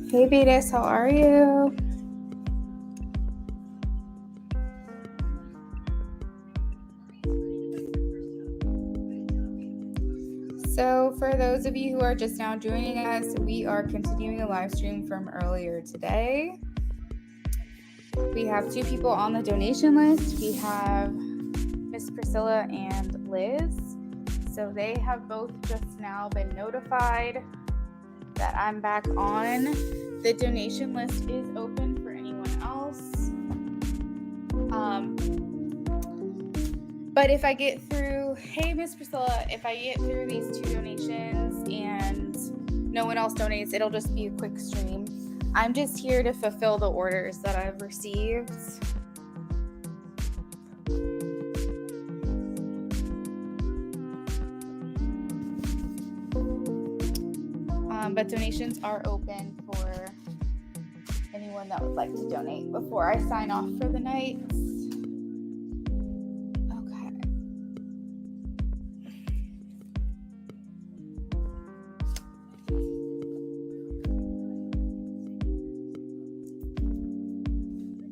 Hey Vetus, how are you? So for those of you who are just now joining us, we are continuing a live stream from earlier today. We have 2 people on the donation list. We have Miss Priscilla and Liz. So they have both just now been notified that I'm back on. The donation list is open for anyone else. But if I get through, hey Miss Priscilla, if I get through these 2 donations and no one else donates, it'll just be a quick stream. I'm just here to fulfill the orders that I've received. But donations are open for anyone that would like to donate before I sign off for the night. Okay.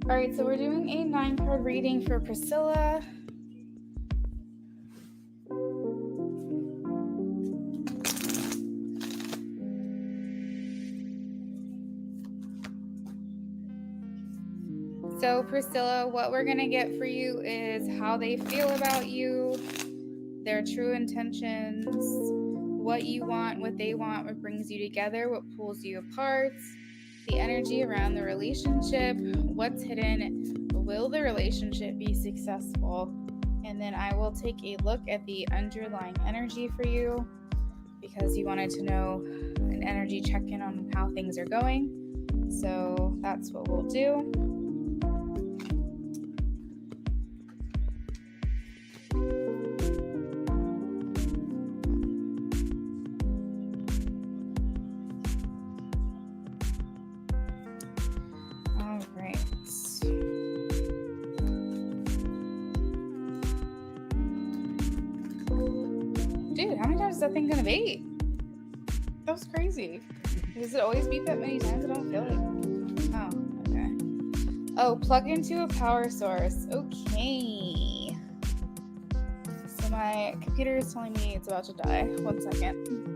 All right, so we're doing a 9-card reading for Priscilla. So Priscilla, what we're going to get for you is how they feel about you, their true intentions, what you want, what they want, what brings you together, what pulls you apart, the energy around the relationship, what's hidden, will the relationship be successful? And then I will take a look at the underlying energy for you because you wanted to know an energy check-in on how things are going. So that's what we'll do. Dude, how many times is that thing gonna beep? That was crazy. Does it always beep that many times? I don't feel it. Oh, okay. Oh, plug into a power source. Okay. So my computer is telling me it's about to die. 1 second.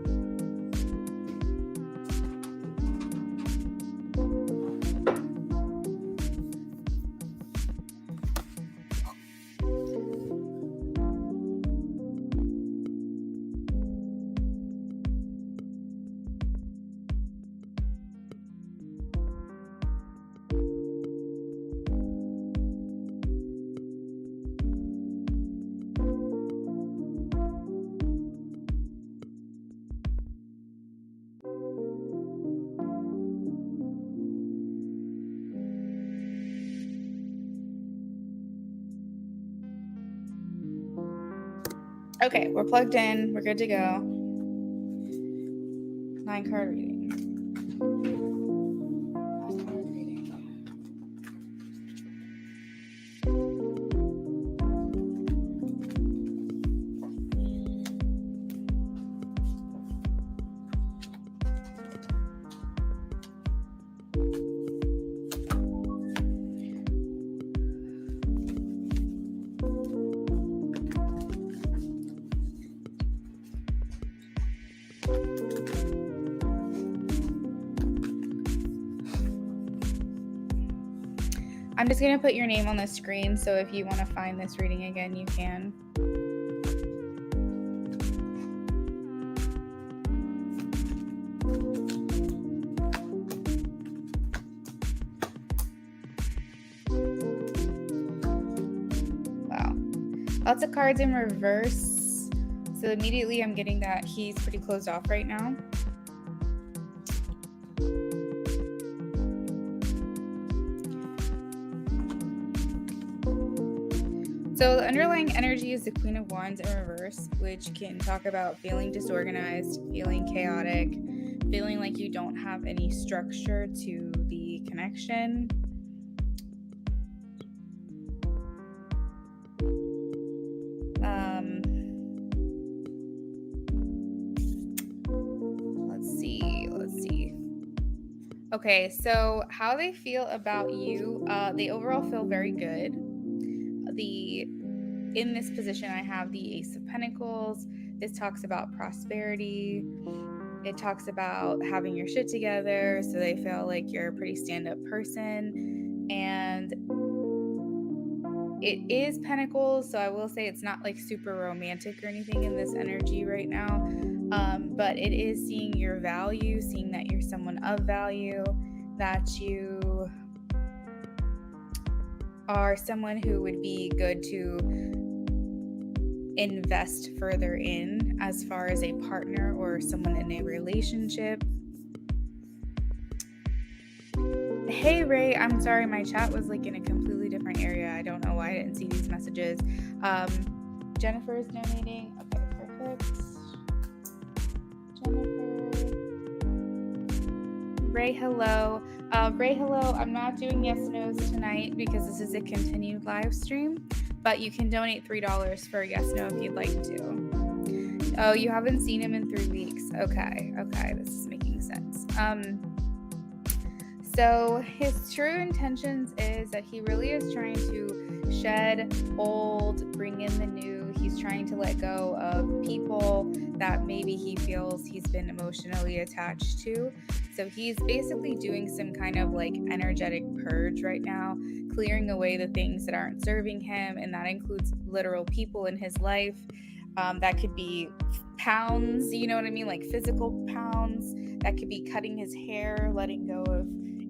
Okay, we're plugged in. We're good to go. 9-card reading. 9-card reading. I'm just going to put your name on the screen, so if you want to find this reading again, you can. Wow. Lots of cards in reverse. So immediately I'm getting that he's pretty closed off right now. So the underlying energy is the Queen of Wands in reverse, which can talk about feeling disorganized, feeling chaotic, feeling like you don't have any structure to the connection. Okay, so how they feel about you, they overall feel very good. The In this position, I have the Ace of Pentacles. This talks about prosperity. It talks about having your shit together, so they feel like you're a pretty stand-up person. And it is Pentacles, so I will say it's not like super romantic or anything in this energy right now. But it is seeing your value, seeing that you're someone of value, that you are someone who would be good to invest further in as far as a partner or someone in a relationship. Hey Ray, I'm sorry, my chat was like in a completely different area. I don't know why I didn't see these messages. Jennifer is donating. Okay, perfect. Jennifer. Ray, hello. Ray, hello. I'm not doing yes nos tonight because this is a continued live stream, but you can donate $3 for a yes no if you'd like to. Oh, you haven't seen him in 3 weeks. Okay, this is making sense. So his true intentions is that he really is trying to shed old, bring in the new. He's trying to let go of people that maybe he feels he's been emotionally attached to. So he's basically doing some kind of like energetic purge right now, clearing away the things that aren't serving him. And that includes literal people in his life. That could be pounds, you know what I mean? Like physical pounds. That could be cutting his hair, letting go of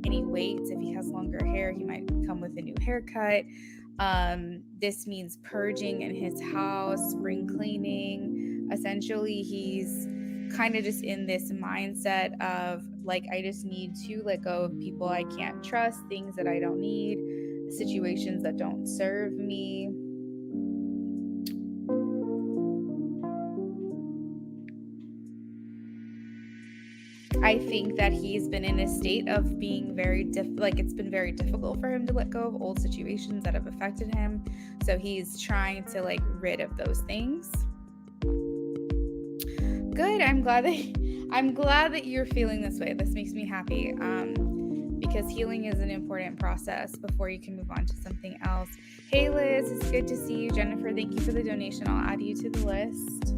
any weights. If he has longer hair, he might come with a new haircut. This means purging in his house, spring cleaning. Essentially, he's kind of just in this mindset of like, I just need to let go of people I can't trust, things that I don't need, situations that don't serve me. I think that he's been in a state of being very it's been very difficult for him to let go of old situations that have affected him. So he's trying to like rid of those things. Good. I'm glad that you're feeling this way. This makes me happy. Because healing is an important process before you can move on to something else. Hey Liz, it's good to see you. Jennifer, thank you for the donation. I'll add you to the list.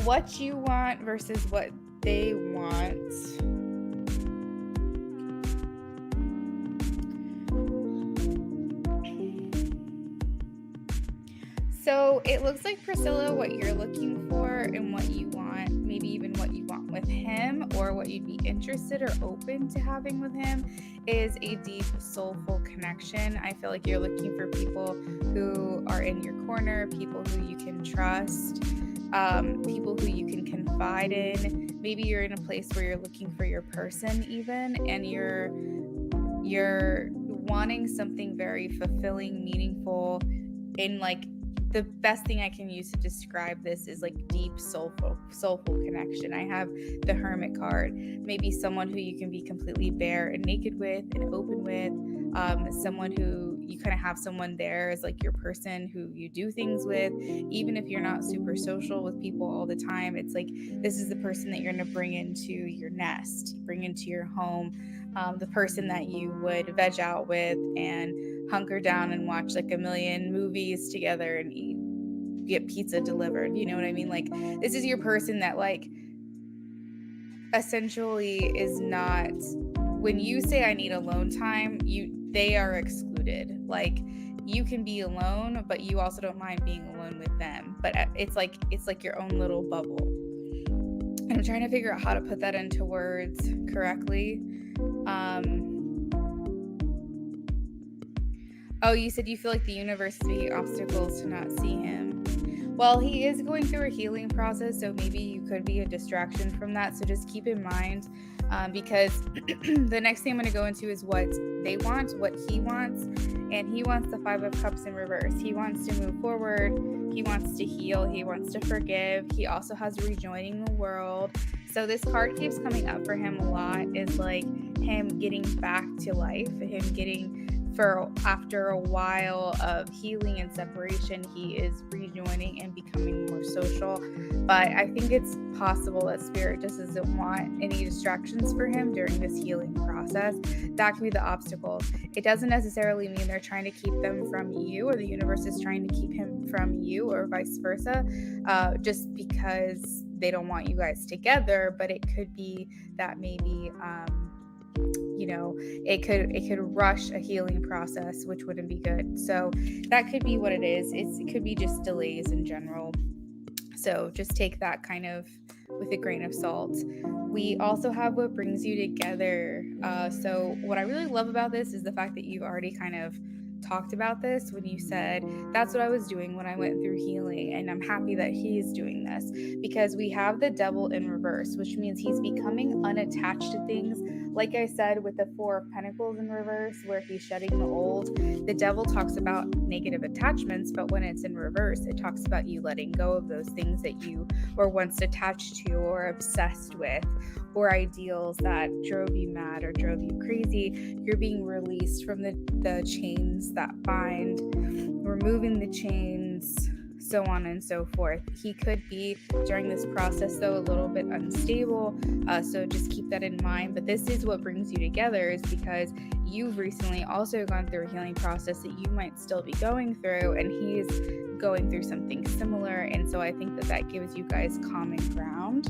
What you want versus what they want. So it looks like, Priscilla, what you're looking for and what you want, maybe even what you want with him or what you'd be interested or open to having with him, is a deep, soulful connection. I feel like you're looking for people who are in your corner, people who you can trust, people who you can confide in. Maybe you're in a place where you're looking for your person even, and you're wanting something very fulfilling, meaningful. In like, the best thing I can use to describe this is like deep, soulful connection. I have the Hermit card. Maybe someone who you can be completely bare and naked with and open with. Someone who you kind of have someone there as like your person who you do things with, even if you're not super social with people all the time. It's like, this is the person that you're going to bring into your nest, bring into your home, the person that you would veg out with and hunker down and watch like a million movies together and eat, get pizza delivered. You know what I mean? Like, this is your person that like essentially is not, when you say I need alone time, they are excluded. Like, you can be alone, but you also don't mind being alone with them. But it's like your own little bubble. And I'm trying to figure out how to put that into words correctly. Oh, you said you feel like the universe is making obstacles to not see him. Well, he is going through a healing process, so maybe you could be a distraction from that. So just keep in mind, because the next thing I'm going to go into is what they want, what he wants. And he wants the 5 of Cups in reverse. He wants to move forward. He wants to heal. He wants to forgive. He also has rejoining the world. So this card keeps coming up for him a lot, is like him getting back to life, him getting after a while of healing and separation, he is rejoining and becoming more social. But I think it's possible that Spirit just doesn't want any distractions for him during this healing process. That can be the obstacle. It doesn't necessarily mean they're trying to keep them from you, or the universe is trying to keep him from you, or vice versa, just because they don't want you guys together. But it could be that maybe it could rush a healing process, which wouldn't be good. So that could be what it is. It could be just delays in general. So just take that kind of with a grain of salt. We also have what brings you together. So what I really love about this is the fact that you've already kind of talked about this when you said, that's what I was doing when I went through healing, and I'm happy that he's doing this, because we have the devil in reverse, which means he's becoming unattached to things. Like I said, with the Four of Pentacles in reverse, where he's shedding the old, the devil talks about negative attachments, but when it's in reverse, it talks about you letting go of those things that you were once attached to or obsessed with, or ideals that drove you mad or drove you crazy. You're being released from the chains that bind, removing the chains, so on and so forth. He could be, during this process, though, a little bit unstable, so just keep that in mind. But this is what brings you together, is because you've recently also gone through a healing process that you might still be going through, and he's going through something similar, and so I think that gives you guys common ground.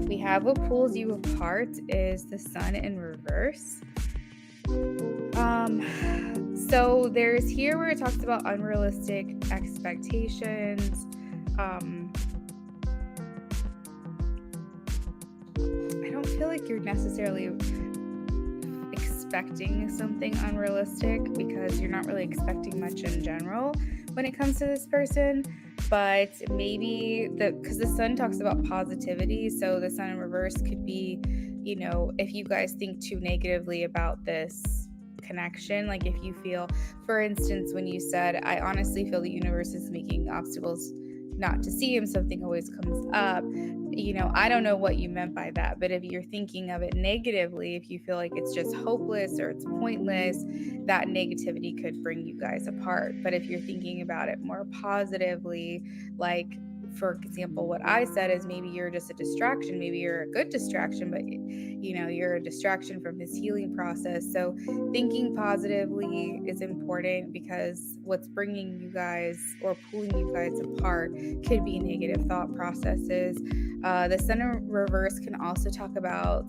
We have what pulls you apart is the Sun in reverse. So there's here where it talks about unrealistic expectations. I don't feel like you're necessarily expecting something unrealistic, because you're not really expecting much in general when it comes to this person. But maybe because the Sun talks about positivity, so the Sun in reverse could be, if you guys think too negatively about this connection, like if you feel, for instance, when you said, I honestly feel the universe is making obstacles not to see him, something always comes up. I don't know what you meant by that, but if you're thinking of it negatively, if you feel like it's just hopeless or it's pointless, that negativity could bring you guys apart. But if you're thinking about it more positively, like, for example, what I said is maybe you're just a distraction. Maybe you're a good distraction, but you're a distraction from his healing process. So thinking positively is important, because what's bringing you guys or pulling you guys apart could be negative thought processes. The Sun in reverse can also talk about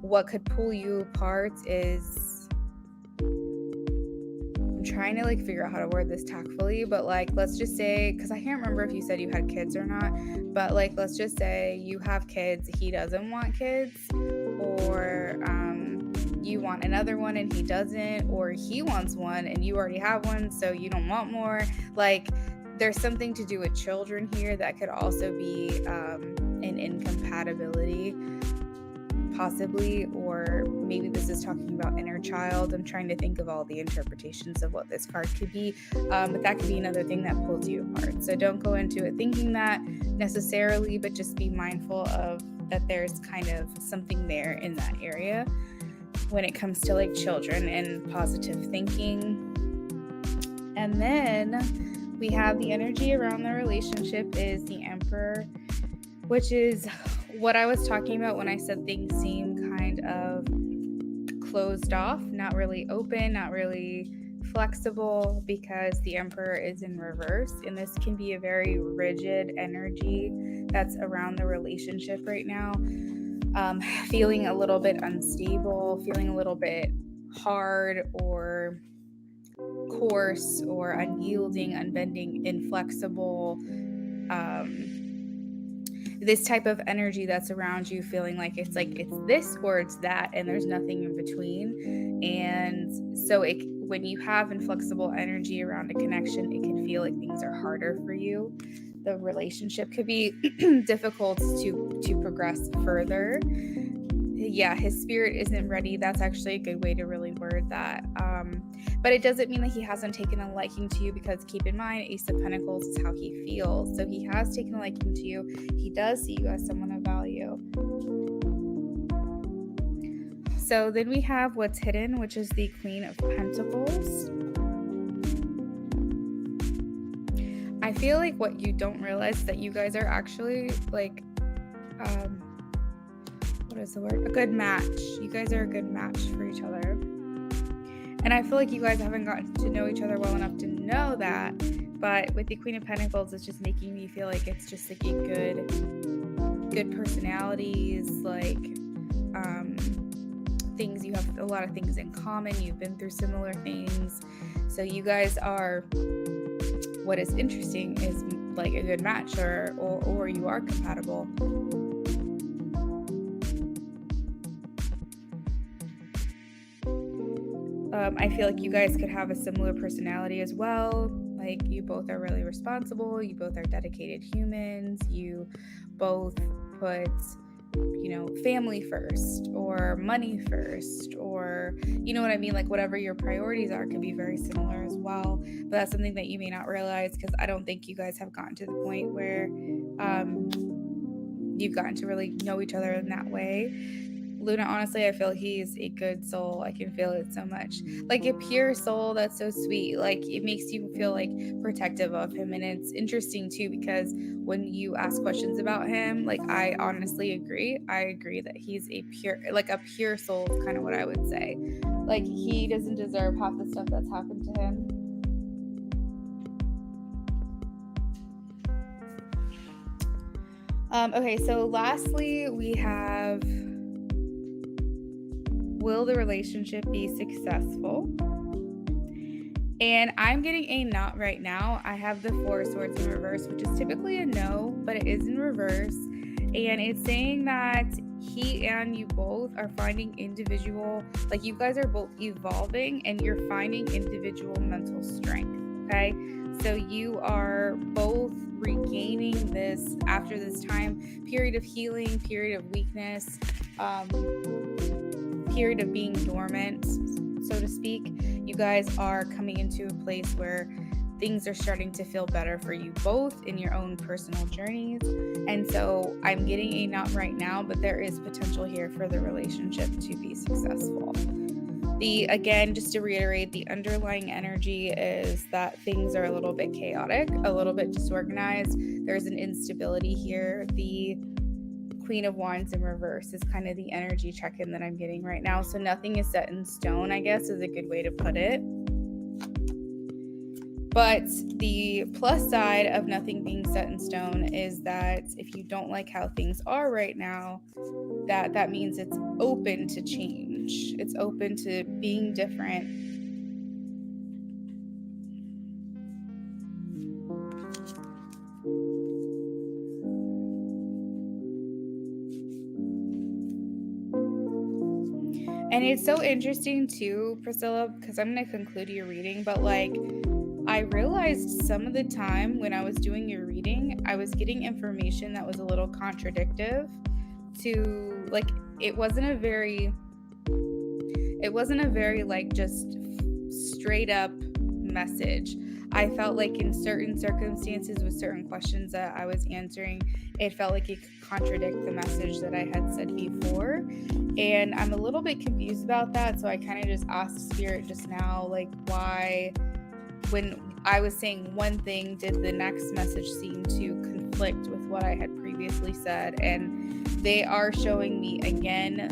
what could pull you apart is, I'm trying to figure out how to word this tactfully, but let's just say, because I can't remember if you said you had kids or not, but let's just say you have kids, he doesn't want kids, or you want another one and he doesn't, or he wants one and you already have one, so you don't want more. There's something to do with children here that could also be an incompatibility, possibly, or maybe this is talking about inner child. I'm trying to think of all the interpretations of what this card could be, but that could be another thing that pulls you apart. So don't go into it thinking that necessarily, but just be mindful of that there's kind of something there in that area when it comes to children and positive thinking. And then we have the energy around the relationship is the Emperor, which is what I was talking about when I said things seem kind of closed off, not really open, not really flexible, because the Emperor is in reverse, and this can be a very rigid energy that's around the relationship right now. Feeling a little bit unstable, feeling a little bit hard or coarse or unyielding, unbending, inflexible. This type of energy that's around you, feeling like it's this or it's that, and there's nothing in between. And so when you have inflexible energy around a connection, it can feel like things are harder for you. The relationship could be difficult to progress further. Yeah, his spirit isn't ready. That's actually a good way to really word that. But it doesn't mean that he hasn't taken a liking to you, because keep in mind, Ace of Pentacles is how he feels. So he has taken a liking to you. He does see you as someone of value. So then we have what's hidden, which is the Queen of Pentacles. I feel like what you don't realize is that you guys are actually like, what is the word? A good match. You guys are a good match for each other. And I feel like you guys haven't gotten to know each other well enough to know that. But with the Queen of Pentacles, it's just making me feel like it's just like a good personalities, like things, you have a lot of things in common, you've been through similar things, so you guys are, what is interesting is like a good match, or you are compatible. I feel like you guys could have a similar personality as well. Like, you both are really responsible, you both are dedicated humans, you both put, family first, or money first, or you know what I mean, like whatever your priorities are could be very similar as well. But that's something that you may not realize, because I don't think you guys have gotten to the point where you've gotten to really know each other in that way. Luna, honestly, I feel he's a good soul. I can feel it so much. Like a pure soul that's so sweet. Like, it makes you feel like protective of him. And it's interesting too, because when you ask questions about him, like, I honestly agree. I agree that he's a pure soul is kind of what I would say. Like, he doesn't deserve half the stuff that's happened to him. Okay, so lastly, we have, will the relationship be successful? And I'm getting a not right now. I have the Four of Swords in reverse, which is typically a no, but it is in reverse. And it's saying that he and you both are finding individual, like you guys are both evolving and you're finding individual mental strength, okay? So you are both regaining this after this time period of healing, period of weakness, period of being dormant, so to speak. You guys are coming into a place where things are starting to feel better for you both in your own personal journeys. And so I'm getting a not right now, but there is potential here for the relationship to be successful. Again, just to reiterate, the underlying energy is that things are a little bit chaotic, a little bit disorganized. There's an instability here. The Queen of Wands in reverse is kind of the energy check-in that I'm getting right now. So nothing is set in stone, I guess, is a good way to put it. But the plus side of nothing being set in stone is that if you don't like how things are right now, that means it's open to change. It's open to being different. And it's so interesting too, Priscilla, because I'm going to conclude your reading, but like, I realized some of the time when I was doing your reading, I was getting information that was a little contradictive to, like, it wasn't a very like just straight up message. I felt like in certain circumstances with certain questions that I was answering, it felt like it could contradict the message that I had said before. And I'm a little bit confused about that. So I kind of just asked Spirit just now, like, why, when I was saying one thing, did the next message seem to conflict with what I had previously said? And they are showing me again,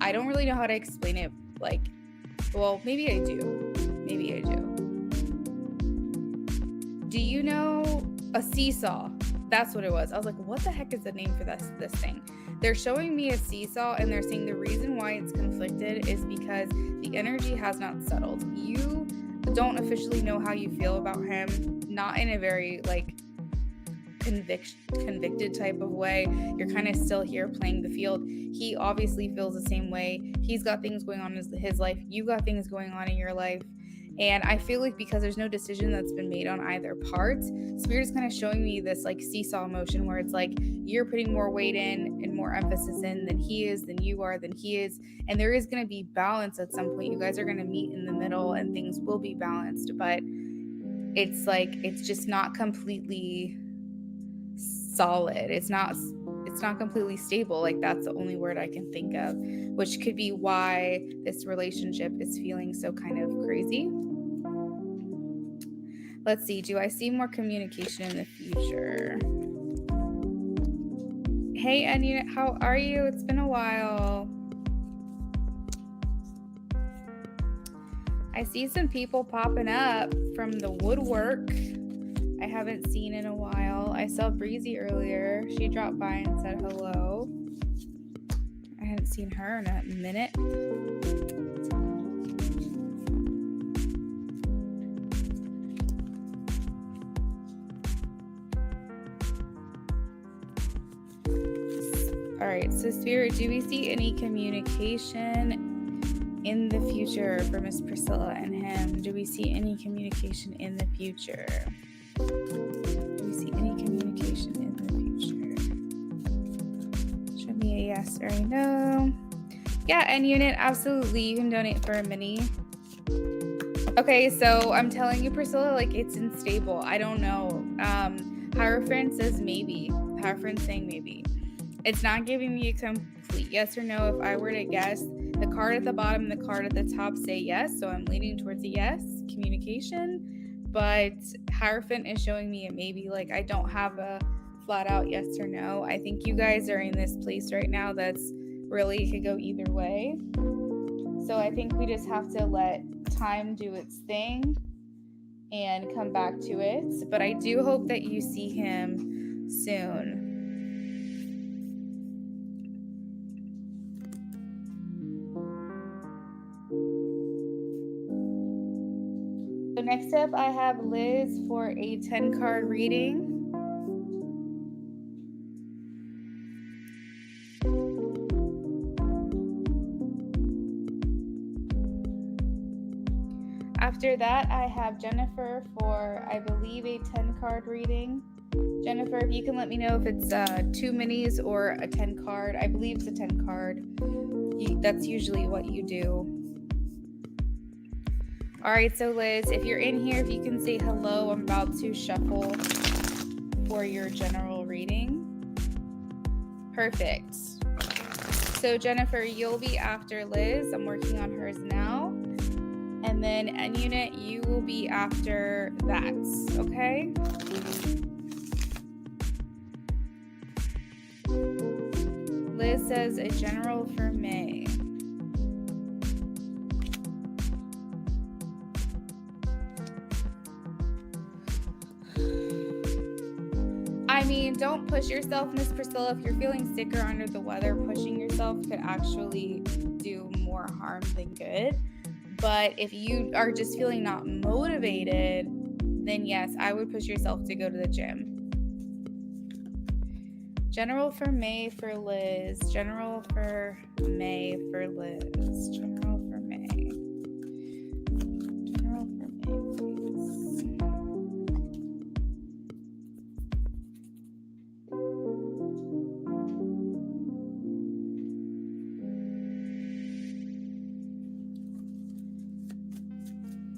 I don't really know how to explain it. Like, well, maybe I do. Do you know a seesaw? That's what it was. I was like, what the heck is the name for this thing? They're showing me a seesaw, and they're saying the reason why it's conflicted is because the energy has not settled. You don't officially know how you feel about him, not in a very like convicted type of way. You're kind of still here playing the field. He obviously feels the same way. He's got things going on in his life. You got things going on in your life. And I feel like because there's no decision that's been made on either part, Spirit is kind of showing me this like seesaw motion where it's like you're putting more weight in and more emphasis in than he is, than you are, than he is. And there is going to be balance at some point. You guys are going to meet in the middle and things will be balanced. But it's like, it's just not completely solid. It's it's not completely stable. Like, that's the only word I can think of, which could be why this relationship is feeling so kind of crazy. Let's see. Do I see more communication in the future? Hey, Anya, how are you? It's been a while. I see some people popping up from the woodwork I haven't seen in a while. I saw Breezy earlier. She dropped by and said hello. I hadn't seen her in a minute. All right, so Spirit, do we see any communication in the future for Miss Priscilla and him? Do we see any communication in the future? Do we see any communication in the future? Show me a yes or a no. Yeah, and unit, absolutely. You can donate for a mini. Okay, so I'm telling you, Priscilla, like, it's unstable. I don't know. Hierophant says maybe. Hierophant saying maybe. It's not giving me a complete yes or no. If I were to guess, the card at the bottom and the card at the top say yes, so I'm leaning towards a yes, communication. But Hierophant is showing me a maybe. Like, I don't have a flat out yes or no. I think you guys are in this place right now that's really, it could go either way. So I think we just have to let time do its thing and come back to it. But I do hope that you see him soon. So next up, I have Liz for a 10-card reading. After that, I have Jennifer for, I believe, a 10-card reading. Jennifer, if you can let me know if it's 2 minis or a 10-card. I believe it's a 10-card. That's usually what you do. All right, so Liz, if you're in here, if you can say hello, I'm about to shuffle for your general reading. Perfect. So Jennifer, you'll be after Liz. I'm working on hers now. And then N-Unit, you will be after that, okay? Liz says a general for May. I mean, don't push yourself, Miss Priscilla. If you're feeling sick or under the weather, pushing yourself could actually do more harm than good. But if you are just feeling not motivated, then yes, I would push yourself to go to the gym. General for May for Liz. General for May for Liz. General for May. General for May, please.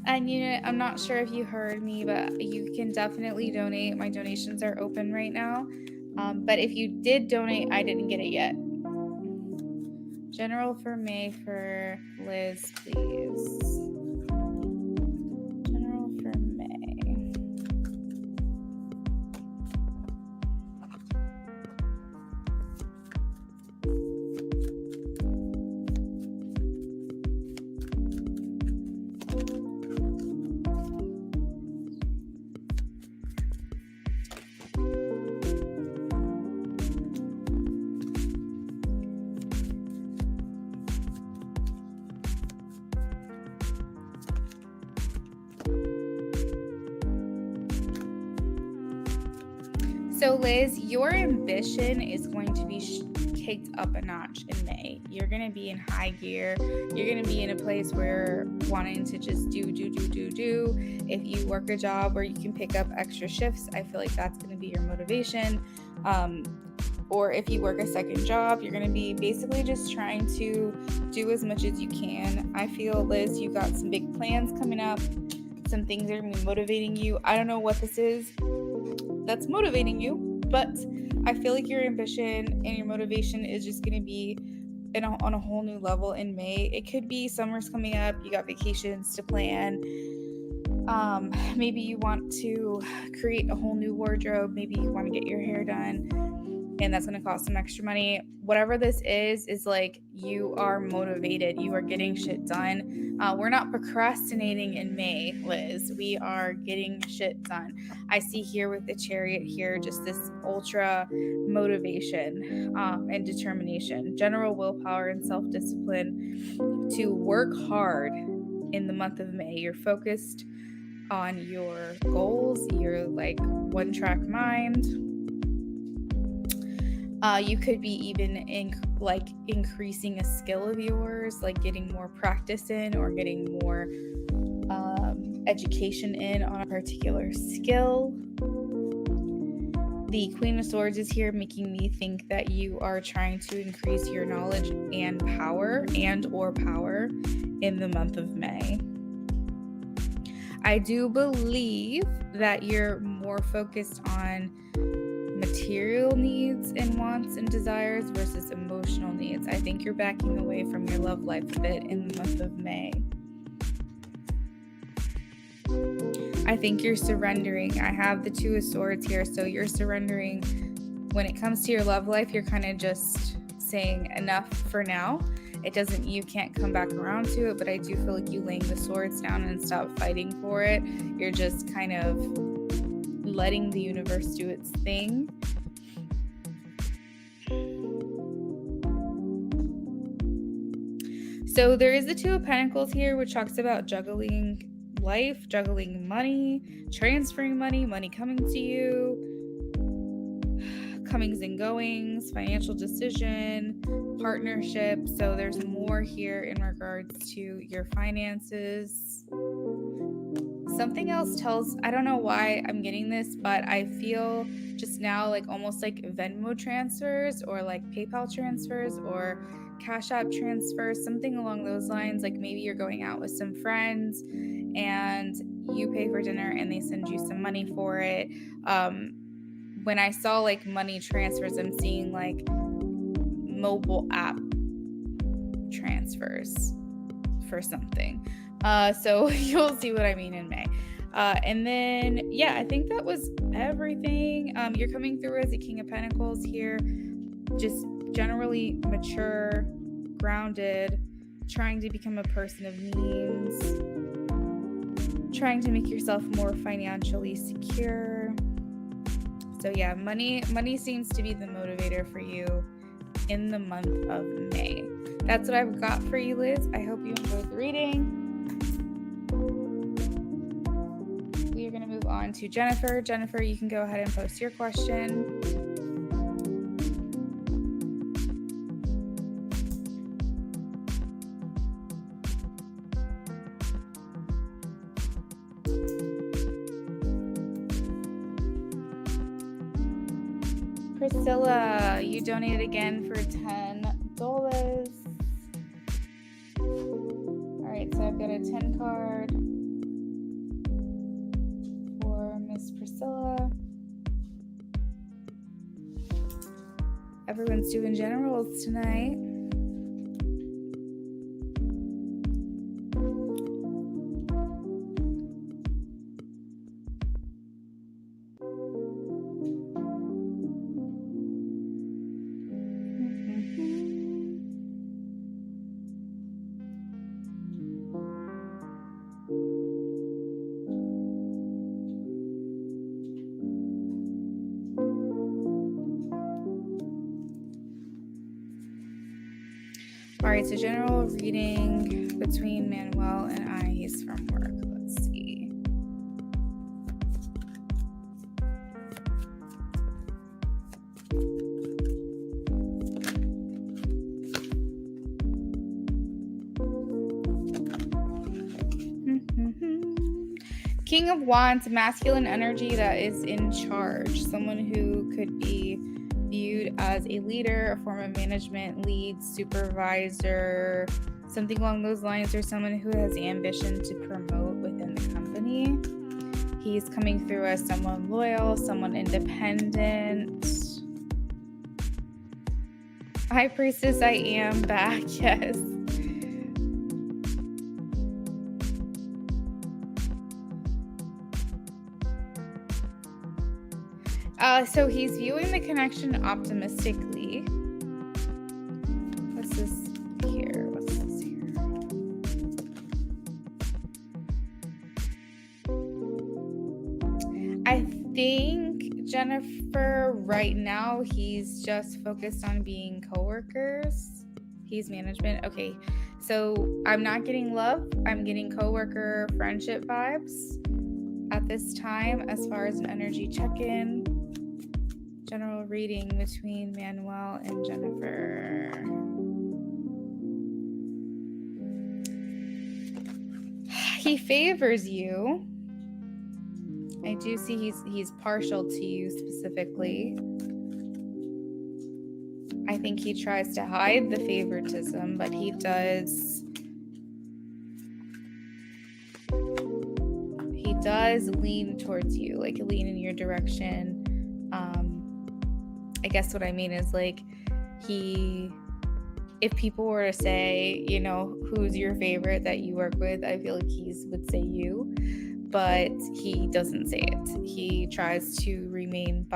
And I'm not sure if you heard me, but you can definitely donate. My donations are open right now. But if you did donate, I didn't get it yet. General for May for Liz, please. General for May. So Liz, your ambition is going to be kicked up a notch in May. You're going to be in high gear. You're going to be in a place where wanting to just do. If you work a job where you can pick up extra shifts, I feel like that's going to be your motivation. Or if you work a second job, you're going to be basically just trying to do as much as you can. I feel, Liz, you got some big plans coming up. Some things are going to be motivating you. I don't know what this is that's motivating you, but I feel like your ambition and your motivation is just going to be on a whole new level in May. It could be summer's coming up, you got vacations to plan. Maybe you want to create a whole new wardrobe. Maybe you want to get your hair done, and that's going to cost some extra money. Whatever this is like you are motivated. You are getting shit done. We're not procrastinating in May, Liz. We are getting shit done. I see here with the Chariot here just this ultra motivation and determination, general willpower and self-discipline to work hard in the month of May. You're focused on your goals. You're like one-track mind. You could be even increasing a skill of yours, like getting more practice in or getting more education in on a particular skill. The Queen of Swords is here, making me think that you are trying to increase your knowledge and power in the month of May. I do believe that you're more focused on material needs and wants and desires versus emotional needs. I think you're backing away from your love life a bit in the month of May. I think you're surrendering. I have the Two of Swords here, so you're surrendering. When it comes to your love life, you're kind of just saying enough for now. You can't come back around to it, but I do feel like you laying the swords down and stop fighting for it. You're just kind of letting the universe do its thing. So there is the Two of Pentacles here, which talks about juggling life, juggling money, transferring money coming to you, comings and goings, financial decision, partnership. So there's more here in regards to your finances. Something else I don't know why I'm getting this, but I feel just now like almost like Venmo transfers or like PayPal transfers or Cash App transfers, something along those lines. Like maybe you're going out with some friends and you pay for dinner and they send you some money for it. When I saw like money transfers, I'm seeing like mobile app transfers for something. So you'll see what I mean in May. And then, yeah, I think that was everything. You're coming through as a King of Pentacles here, just generally mature, grounded, trying to become a person of means, trying to make yourself more financially secure. So yeah, money seems to be the motivator for you in the month of May. That's what I've got for you, Liz. I hope you enjoyed the reading. We are going to move on to Jennifer. Jennifer, you can go ahead and post your question. Priscilla, you donated again for $10. Alright, so I've got a 10 card for Miss Priscilla. Everyone's doing generals tonight. Alright, so general reading between Manuel and I. He's from work. Let's see. King of Wands, masculine energy that is in charge. Someone who could be viewed as a leader, a form of management, lead, supervisor, something along those lines, or someone who has ambition to promote within the company. He's coming through as someone loyal, someone independent. High Priestess, I am back. Yes. So he's viewing the connection optimistically. What's this here? What's this here? I think, Jennifer, right now he's just focused on being coworkers. He's management. Okay, so I'm not getting love. I'm getting coworker friendship vibes at this time as far as an energy check-in. General reading between Manuel and Jennifer. He favors you. I do see he's partial to you specifically. I think he tries to hide the favoritism, but he does lean towards you, like lean in your direction. I guess what I mean is like if people were to say, you know, who's your favorite that you work with, I feel like he would say you, but he doesn't say it. He tries to remain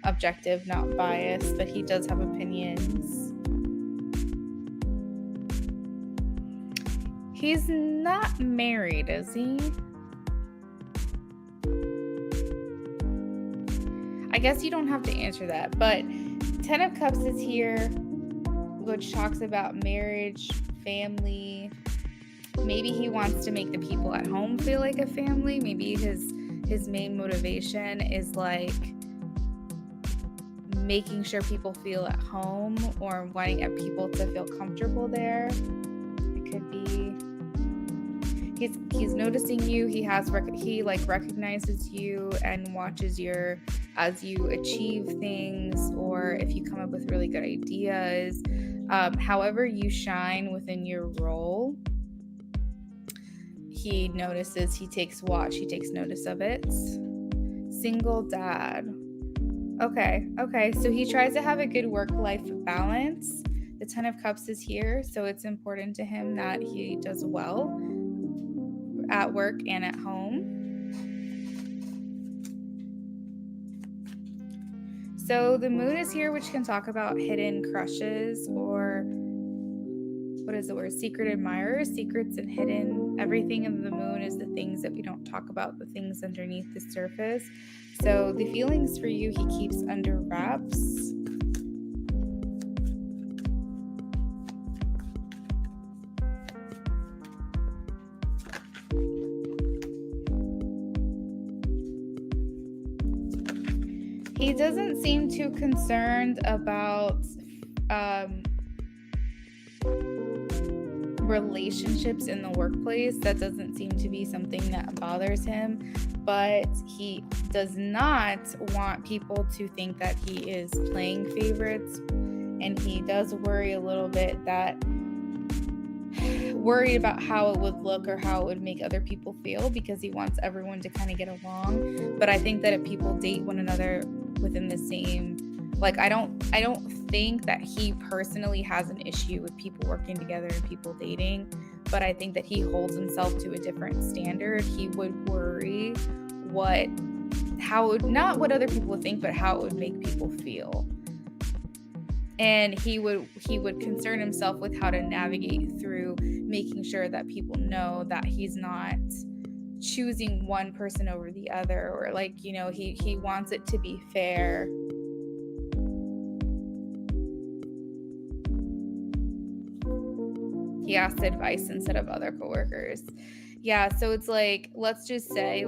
objective, not biased, but he does have opinions. He's not married, is he? I guess you don't have to answer that, but 10 of Cups is here, which talks about marriage, family. Maybe he wants to make the people at home feel like a family. Maybe his main motivation is like making sure people feel at home or wanting people to feel comfortable there. It could be he's noticing you. He recognizes you and watches as you achieve things, or if you come up with really good ideas. However you shine within your role, he notices, he takes notice of it. Single dad. Okay, so he tries to have a good work-life balance. The 10 of Cups is here, so it's important to him that he does well at work and at home. So the moon is here, which can talk about hidden crushes, or what is the word? Secret admirers, secrets and hidden. Everything in the moon is the things that we don't talk about, the things underneath the surface. So the feelings for you, he keeps under wraps. He doesn't seem too concerned about relationships in the workplace. That doesn't seem to be something that bothers him, but he does not want people to think that he is playing favorites, and he does worry a little bit worried about how it would look or how it would make other people feel, because he wants everyone to kind of get along. But I think that if people date one another within the same, like, I don't think that he personally has an issue with people working together and people dating, but I think that he holds himself to a different standard. He would worry not what other people would think, but how it would make people feel. And he would concern himself with how to navigate through making sure that people know that he's not choosing one person over the other, or like, you know, he wants it to be fair. He asked advice instead of other coworkers. Yeah, so it's like, let's just say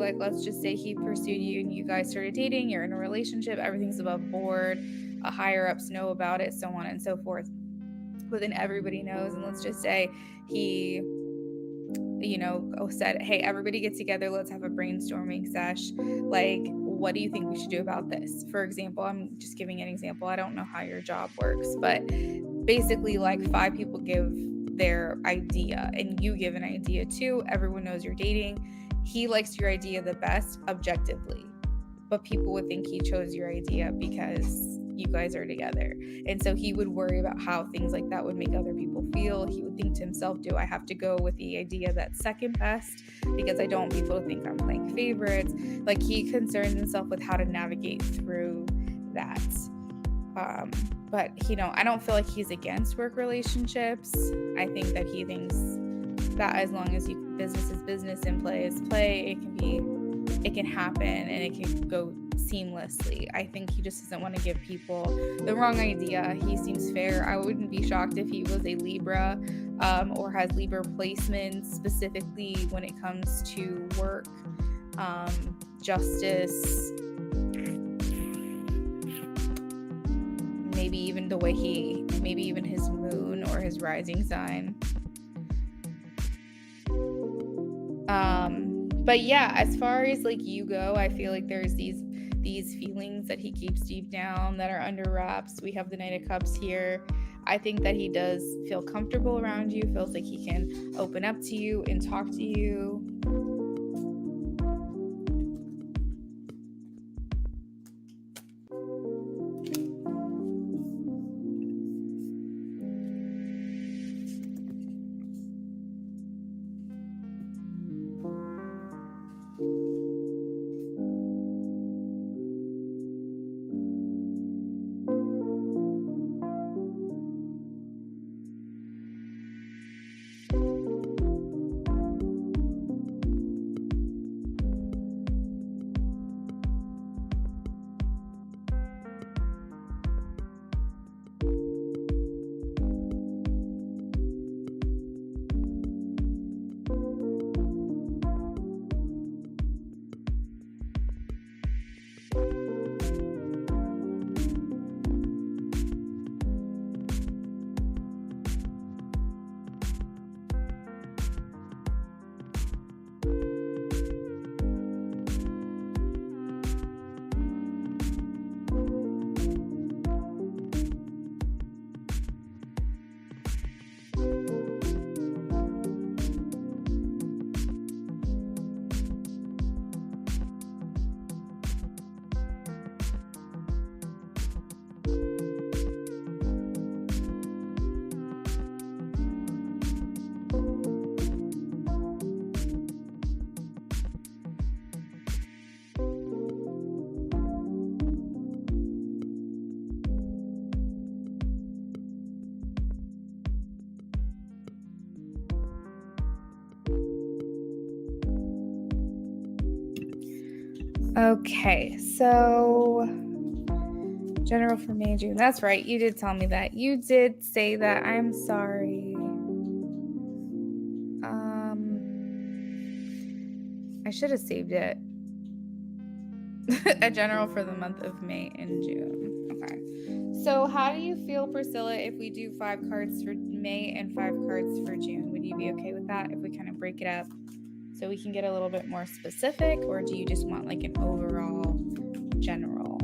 he pursued you and you guys started dating, you're in a relationship, everything's above board, higher ups know about it, so on and so forth. But then everybody knows, and let's just say he, you know, said, hey, everybody get together, let's have a brainstorming sesh. Like, what do you think we should do about this? For example, I'm just giving an example. I don't know how your job works, but basically, like, 5 people give their idea and you give an idea too. Everyone knows you're dating. He likes your idea the best objectively, but people would think he chose your idea because you guys are together. And so he would worry about how things like that would make other people feel. He would think to himself, do I have to go with the idea that's second best because I don't want people to think I'm playing favorites? Like, he concerns himself with how to navigate through that. But I don't feel like he's against work relationships. I think that he thinks that as long as business is business and play is play, it can happen and it can go seamlessly. I think he just doesn't want to give people the wrong idea. He seems fair. I wouldn't be shocked if he was a Libra, or has Libra placements, specifically when it comes to work, justice, maybe even his moon or his rising sign. But yeah, as far as like you go, I feel like there's these feelings that he keeps deep down that are under wraps. We have the Knight of Cups here. I think that he does feel comfortable around you, feels like he can open up to you and talk to you. Okay, so general for May, June. That's right. You did tell me that. You did say that. I'm sorry. I should have saved it. A general for the month of May and June. Okay. So how do you feel, Priscilla, if we do 5 cards for May and 5 cards for June? Would you be okay with that if we kind of break it up so we can get a little bit more specific, or do you just want like an overall general?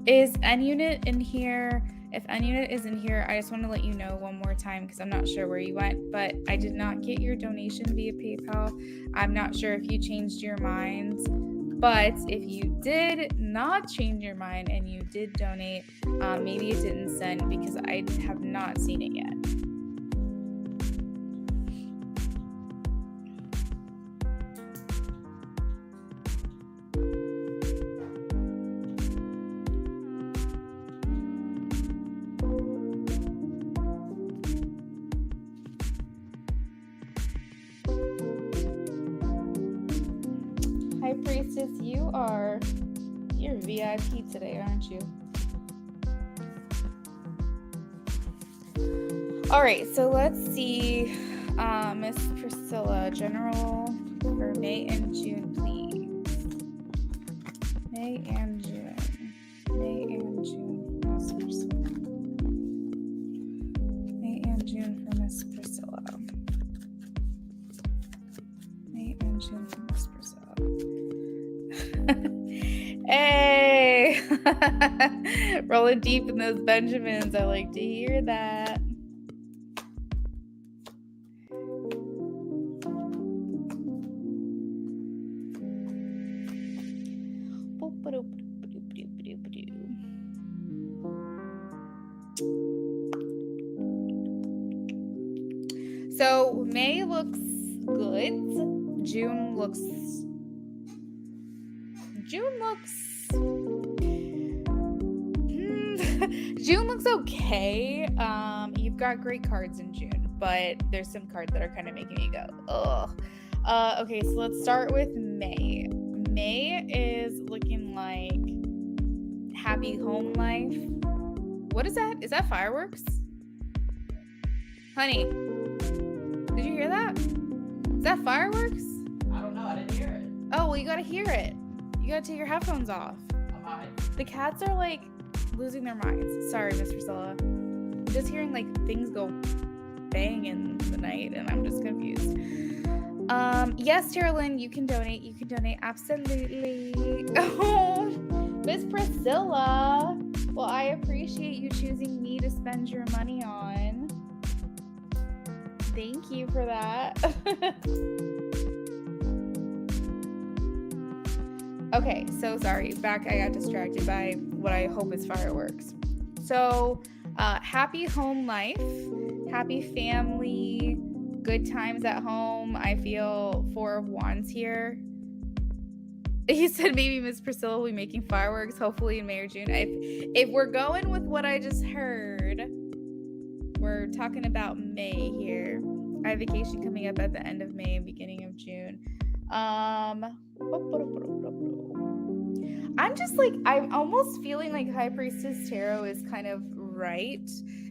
Is N-Unit in here? If N-Unit is in here, I just want to let you know one more time because I'm not sure where you went, but I did not get your donation via PayPal. I'm not sure if you changed your mind, but if you did not change your mind and you did donate, maybe it didn't send because I have not seen it yet. Hi, Priestess, you're VIP today, aren't you? All right, so let's see, Miss Priscilla, general for May and June, please. May and June, Miss Priscilla. May and June for Miss Priscilla. May and June for Miss Priscilla. Hey! Rolling deep in those Benjamins. I like to hear that. good. June looks June looks okay. You've got great cards in June, but there's some cards that are kind of making me go, ugh. Okay, so let's start with May. May is looking like happy home life. What is that? Is that fireworks? Honey, did you hear that? Is that fireworks? I don't know. I didn't hear it. Oh, well, you gotta hear it. You gotta take your headphones off. Why? The cats are like losing their minds. Sorry, Miss Priscilla. I'm just hearing like things go bang in the night, and I'm just confused. Yes, Carolyn, you can donate. You can donate, absolutely. Oh, Miss Priscilla. Well, I appreciate you choosing me to spend your money on. Thank you for that. Okay, so sorry. Back, I got distracted by what I hope is fireworks. So, happy home life, happy family, good times at home. I feel 4 of Wands here. You said maybe Miss Priscilla will be making fireworks, hopefully in May or June. If we're going with what I just heard, we're talking about May here. I have vacation coming up at the end of May and beginning of June. I'm just like, I'm almost feeling like High Priestess Tarot is kind of right,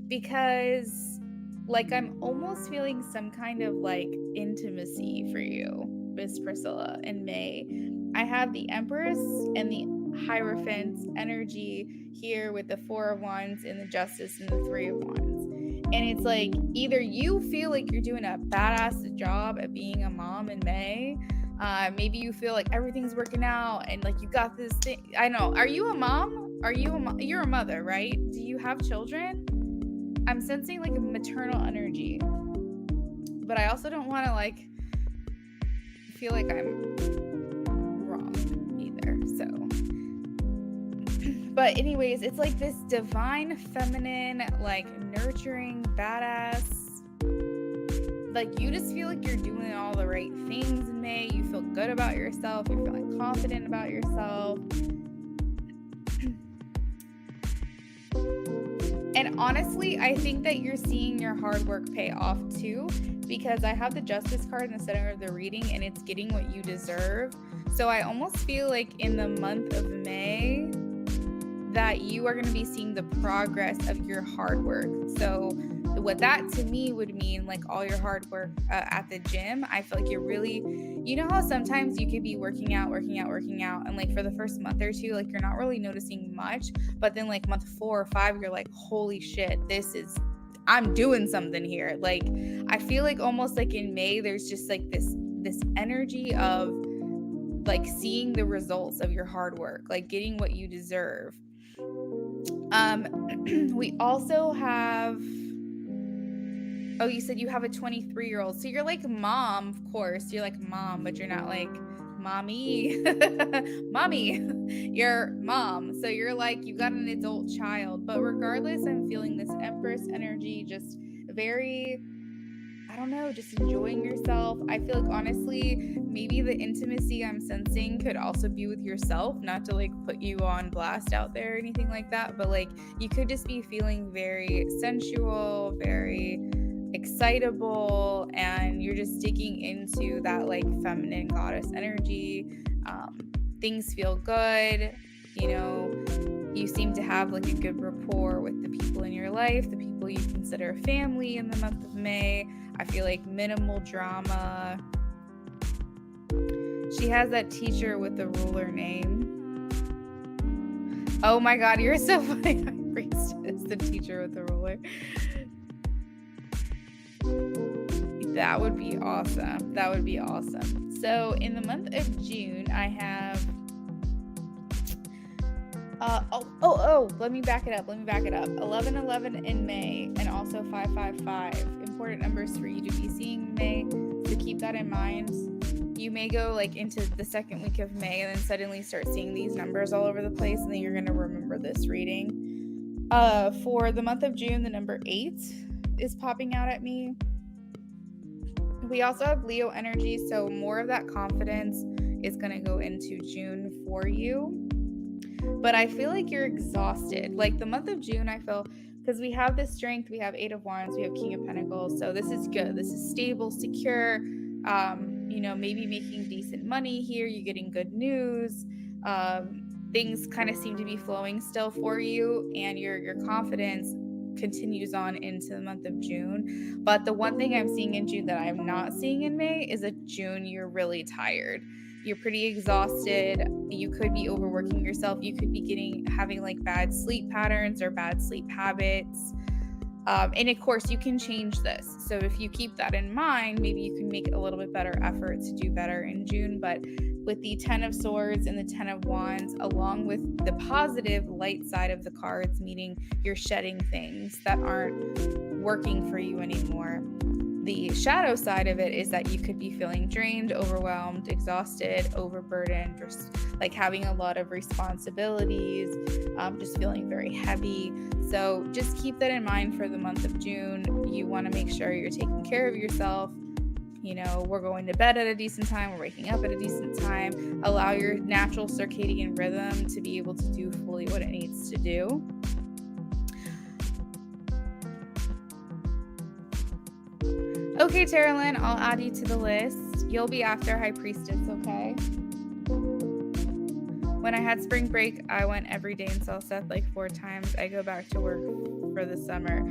because like I'm almost feeling some kind of like intimacy for you, Miss Priscilla, in May. I have the Empress and the Hierophant energy here with the 4 of Wands and the Justice and the 3 of Wands. And it's like either you feel like you're doing a badass job at being a mom in May. Maybe you feel like everything's working out and like you got this thing. I know. Are you a mom? You're a mother, right? Do you have children? I'm sensing like a maternal energy. But I also don't want to like feel like I'm wrong either. So. But anyways, it's like this divine feminine, like nurturing, badass. Like you just feel like you're doing all the right things in May. You feel good about yourself. You're feeling confident about yourself. And honestly, I think that you're seeing your hard work pay off too, because I have the Justice card in the center of the reading and it's getting what you deserve. So I almost feel like in the month of May that you are going to be seeing the progress of your hard work. So what that to me would mean, like all your hard work at the gym, I feel like you're really, you know how sometimes you could be working out, and like for the first month or two, like you're not really noticing much, but then like month 4 or 5, you're like, holy shit, I'm doing something here. Like, I feel like almost like in May, there's just like this energy of like seeing the results of your hard work, like getting what you deserve. We also have, oh, you said you have a 23-year-old. So you're like mom, of course. You're like mom, but you're not like mommy. Mommy. You're mom. So you're like, you got an adult child. But regardless, I'm feeling this Empress energy, just very, I don't know, just enjoying yourself. I feel like honestly, maybe the intimacy I'm sensing could also be with yourself, not to like put you on blast out there or anything like that, but like you could just be feeling very sensual, very excitable, and you're just digging into that like feminine goddess energy. Things feel good, you know, you seem to have like a good rapport with the people in your life, the people you consider family in the month of May. I feel like minimal drama. She has that teacher with the ruler name. Oh my god, you're so funny. High Priestess, the teacher with the ruler. That would be awesome. That would be awesome. So in the month of June, I have let me back it up. 11/11 in May, and also 555. Important numbers for you to be seeing in May, so keep that in mind. You may go like into the second week of May and then suddenly start seeing these numbers all over the place, and then you're going to remember this reading. For the month of June, the number 8 is popping out at me. We also have Leo energy, so more of that confidence is going to go into June for you. But I feel like you're exhausted. Like the month of June, I feel, because we have this strength, we have 8 of Wands, we have King of Pentacles. So this is good. This is stable, secure. Maybe making decent money here. You're getting good news. Things kind of seem to be flowing still for you, and your confidence continues on into the month of June. But the one thing I'm seeing in June that I'm not seeing in May is that June you're really tired. You're pretty exhausted. You could be overworking yourself. You could be having like bad sleep patterns or bad sleep habits. And of course, you can change this. So if you keep that in mind, maybe you can make a little bit better effort to do better in June. But with the 10 of Swords and the 10 of Wands, along with the positive light side of the cards, meaning you're shedding things that aren't working for you anymore. The shadow side of it is that you could be feeling drained, overwhelmed, exhausted, overburdened, just like having a lot of responsibilities, just feeling very heavy. So just keep that in mind for the month of June. You want to make sure you're taking care of yourself. We're going to bed at a decent time. We're waking up at a decent time. Allow your natural circadian rhythm to be able to do fully what it needs to do. Okay, Terilyn, I'll add you to the list. You'll be after High Priestess, okay? When I had spring break, I went every day and saw Seth like 4 times. I go back to work for the summer.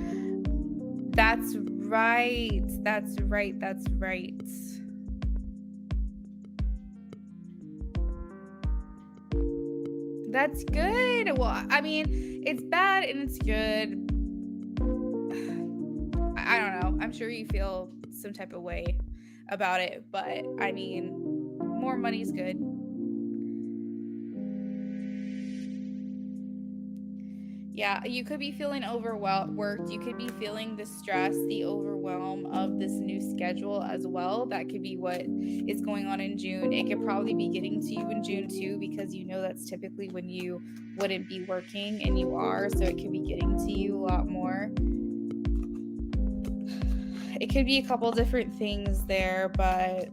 That's right. That's right. That's right. That's good. Well, I mean, it's bad and it's good. I don't know. I'm sure you feel some type of way about it, but I mean, more money's good. Yeah, you could be feeling overworked. You could be feeling the stress, the overwhelm of this new schedule as well. That could be what is going on in June. It could probably be getting to you in June too, because that's typically when you wouldn't be working and you are. So it could be getting to you a lot more. It could be a couple different things there, but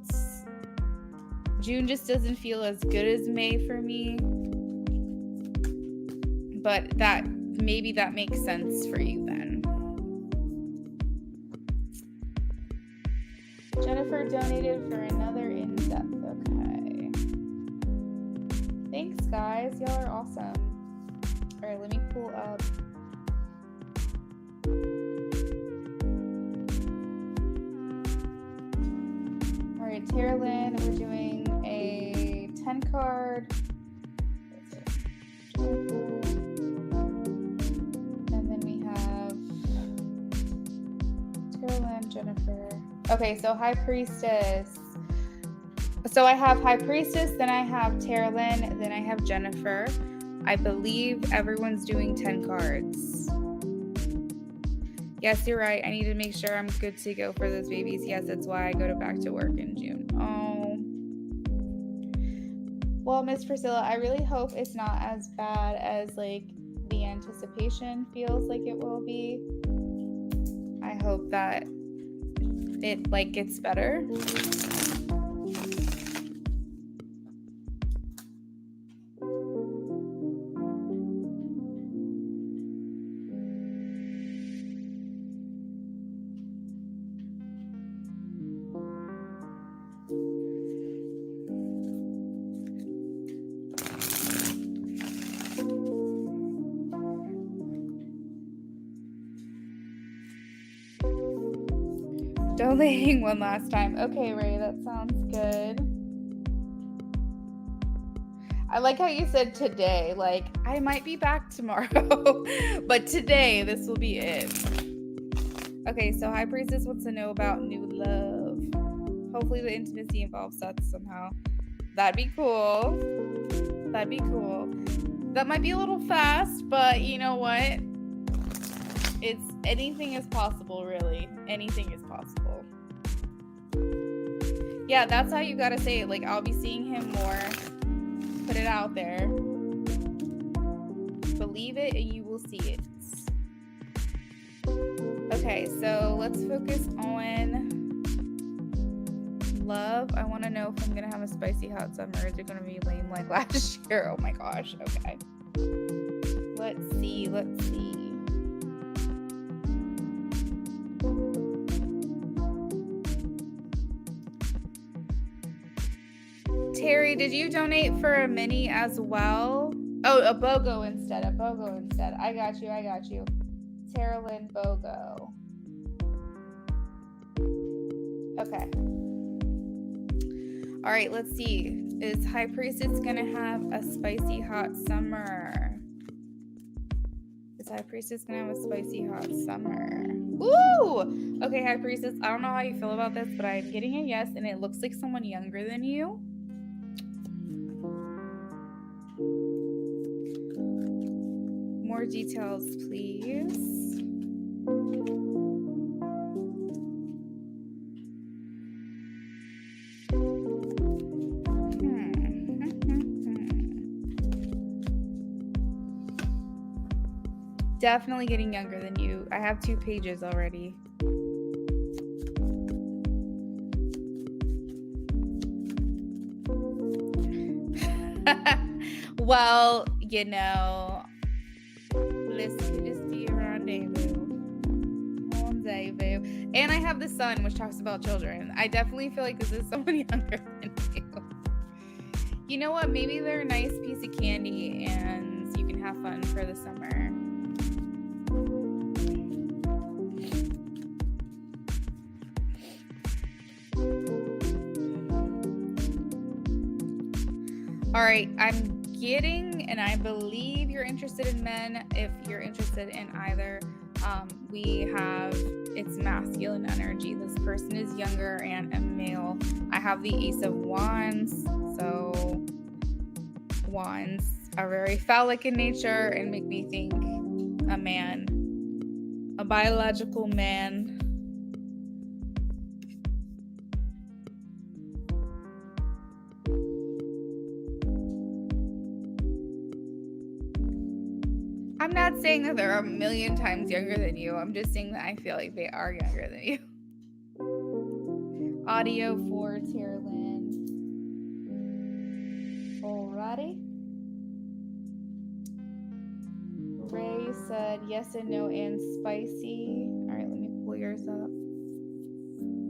June just doesn't feel as good as May for me. But maybe that makes sense for you then. Jennifer donated for another in-depth. Okay. Thanks, guys. Y'all are awesome. All right, let me pull up. All right, Terilyn, we're doing a 10 card. Jennifer. Okay, so High Priestess. So I have High Priestess, then I have Terilyn, then I have Jennifer. I believe everyone's doing 10 cards. Yes, you're right. I need to make sure I'm good to go for those babies. Yes, that's why I go back to work in June. Oh. Well, Miss Priscilla, I really hope it's not as bad as like the anticipation feels like it will be. I hope that it like gets better. Donating one last time. Okay, Ray, that sounds good. I like how you said today. Like, I might be back tomorrow, but today, this will be it. Okay, so High Priestess wants to know about new love. Hopefully the intimacy involves Seth somehow. That'd be cool. That'd be cool. That might be a little fast, but you know what? Anything is possible, really. Anything is possible. Yeah, that's how you gotta say it. Like, I'll be seeing him more. Put it out there. Believe it and you will see it. Okay, so let's focus on love. I want to know if I'm going to have a spicy hot summer. Is it going to be lame like last year? Oh my gosh. Okay. Let's see. Terry, did you donate for a mini as well? Oh, a BOGO instead. I got you. Terralyn BOGO. Okay. All right, let's see. Is High Priestess gonna have a spicy hot summer? Woo! Okay, High Priestess, I don't know how you feel about this, but I'm getting a yes, and it looks like someone younger than you. More details, please. Definitely getting younger than you. I have 2 pages already. Well, you know, this could just be a rendezvous. And I have the sun, which talks about children. I definitely feel like this is someone younger than you. You know what? Maybe they're a nice piece of candy and you can have fun for the summer. All right, I'm getting, and I believe you're interested in men. If you're interested in either, we have, it's masculine energy. This person is younger and a male. I have the Ace of Wands, so wands are very phallic in nature and make me think a man, a biological man. I'm not saying that they're a million times younger than you. I'm just saying that I feel like they are younger than you. Audio for Terralyn. Alrighty. Ray said yes and no and spicy. All right, let me pull yours up.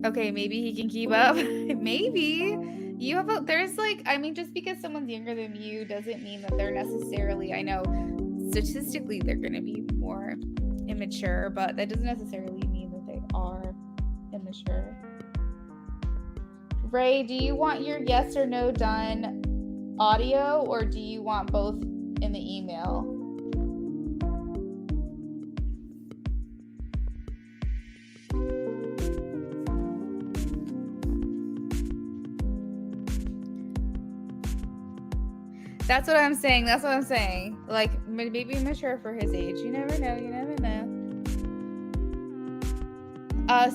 Okay, maybe he can keep up. Maybe. You have a, there's like, I mean, just because someone's younger than you doesn't mean that they're necessarily, I know statistically they're going to be more immature, but that doesn't necessarily mean that they are immature. Ray, do you want your yes or no done audio, or do you want both in the email? That's what I'm saying. Like, maybe mature for his age. You never know.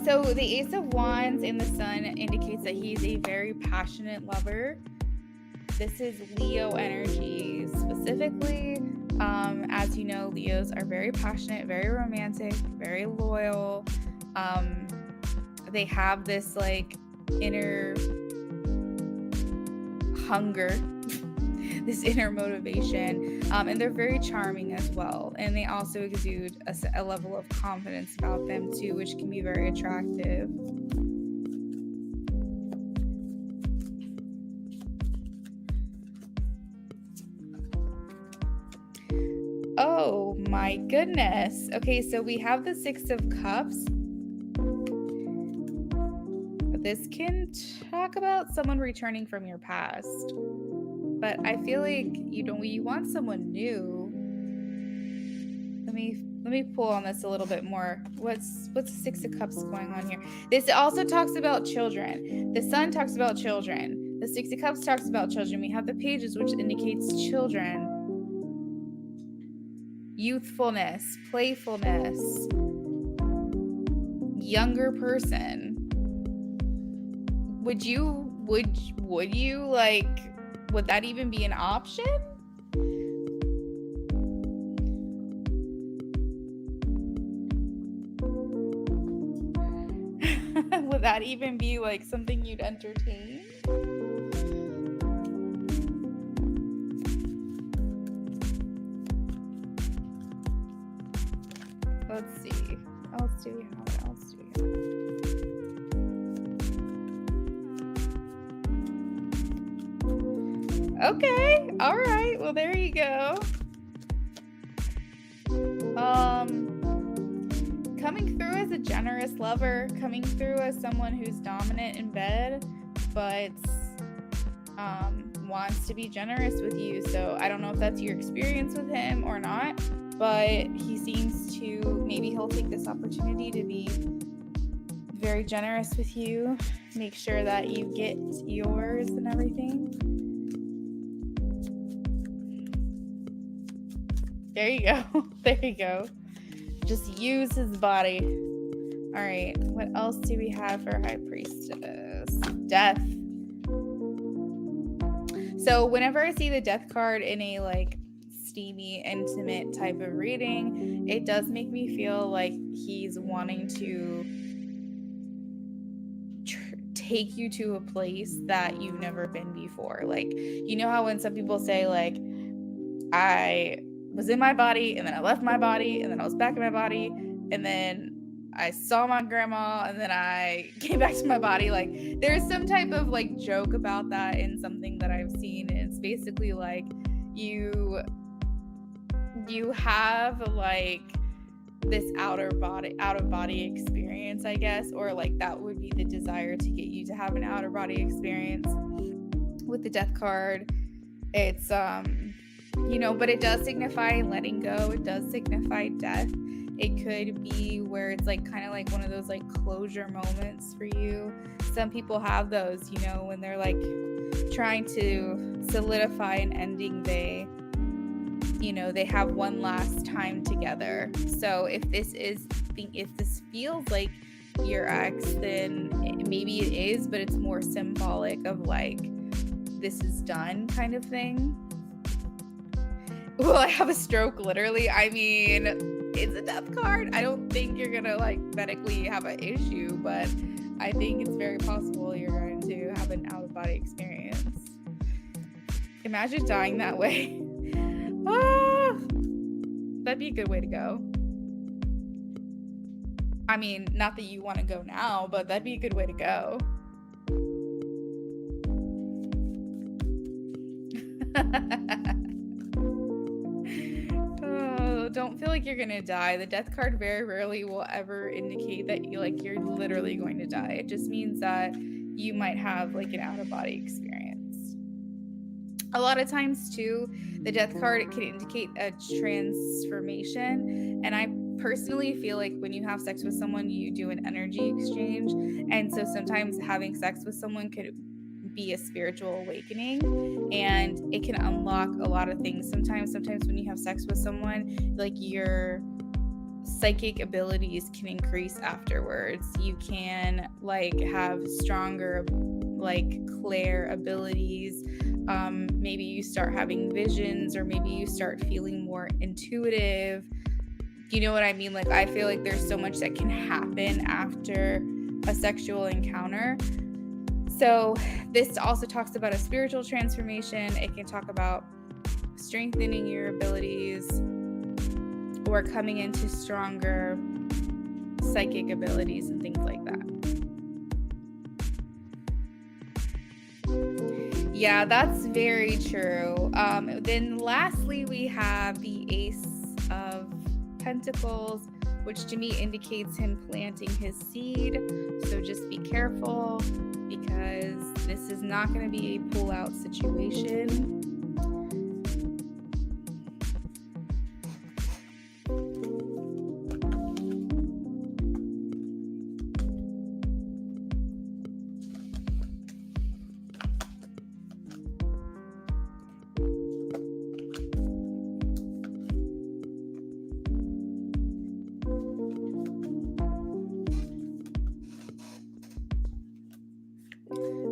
So the Ace of Wands in the Sun indicates that he's a very passionate lover. This is Leo energy specifically. As you know, Leos are very passionate, very romantic, very loyal. They have this like inner hunger, this inner motivation, and they're very charming as well, and they also exude a level of confidence about them too, which can be very attractive. Oh my goodness. Okay, so we have the Six of Cups. This can talk about someone returning from your past, but I feel like you want someone new. Let me pull on this a little bit more. What's the Six of Cups going on here? This also talks about children. The Sun talks about children. The Six of Cups talks about children. We have the pages, which indicates children, youthfulness, playfulness, younger person. Would you like, would that even be an option? Would that even be like something you'd entertain? Let's see. What else do we have? Okay. All right. Well, there you go. Coming through as a generous lover, coming through as someone who's dominant in bed, but wants to be generous with you. So I don't know if that's your experience with him or not, but he seems to, maybe he'll take this opportunity to be very generous with you, make sure that you get yours and everything. There you go. There you go. Just use his body. All right. What else do we have for High Priestess? Death. So whenever I see the Death card in a like steamy, intimate type of reading, it does make me feel like he's wanting to take you to a place that you've never been before. Like, you know how when some people say like, I was in my body and then I left my body and then I was back in my body and then I saw my grandma and then I came back to my body. Like, there's some type of like joke about that in something that I've seen, and it's basically like you have like this out of body experience, I guess, or like that would be the desire to get you to have an out of body experience. With the Death card, it's but it does signify letting go. It does signify death. It could be where it's like kind of like one of those like closure moments for you. Some people have those, when they're like trying to solidify an ending, they have one last time together. So if this feels like your ex, then maybe it is, but it's more symbolic of like, this is done kind of thing. Will I have a stroke? Literally. I mean, it's a Death card. I don't think you're gonna like medically have an issue, but I think it's very possible you're going to have an out-of-body experience. Imagine dying that way. That'd be a good way to go. I mean, not that you want to go now, but that'd be a good way to go. Don't feel like you're gonna die. The Death card very rarely will ever indicate that you're literally going to die. It just means that you might have like an out-of-body experience. A lot of times too, the Death card, it can indicate a transformation, and I personally feel like when you have sex with someone, you do an energy exchange, and so sometimes having sex with someone could be a spiritual awakening, and it can unlock a lot of things. Sometimes when you have sex with someone, like your psychic abilities can increase afterwards. You can like have stronger like clair abilities. Maybe you start having visions, or maybe you start feeling more intuitive. You know what I mean? Like, I feel like there's so much that can happen after a sexual encounter. So this also talks about a spiritual transformation. It can talk about strengthening your abilities or coming into stronger psychic abilities and things like that. Yeah, that's very true. Then lastly, we have the Ace of Pentacles, which to me indicates him planting his seed. So just be careful, because this is not going to be a pull-out situation.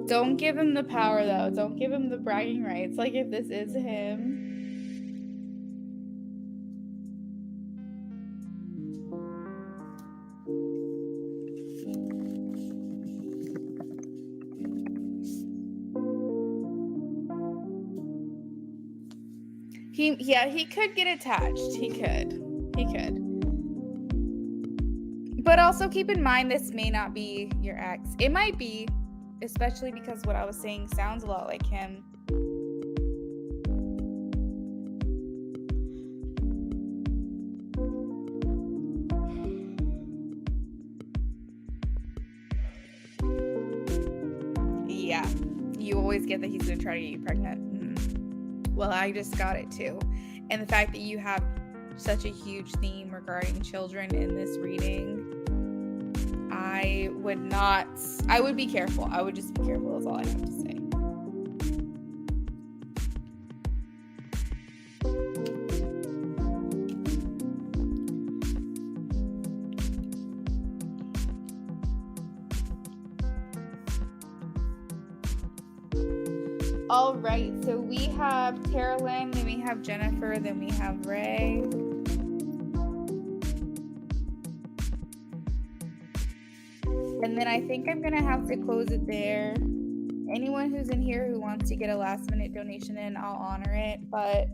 Don't give him the power, though. Don't give him the bragging rights. Like, if this is him. He could get attached. He could. But also keep in mind, this may not be your ex. It might be, especially because what I was saying sounds a lot like him. Yeah, you always get that he's going to try to get you pregnant. Well, I just got it too. And the fact that you have such a huge theme regarding children in this reading, I would be careful. I would just be careful is all I have to say. All right, so we have Tara Lynn, then we have Jennifer, then we have Ray. And then I think I'm going to have to close it there. Anyone who's in here who wants to get a last minute donation in, I'll honor it. But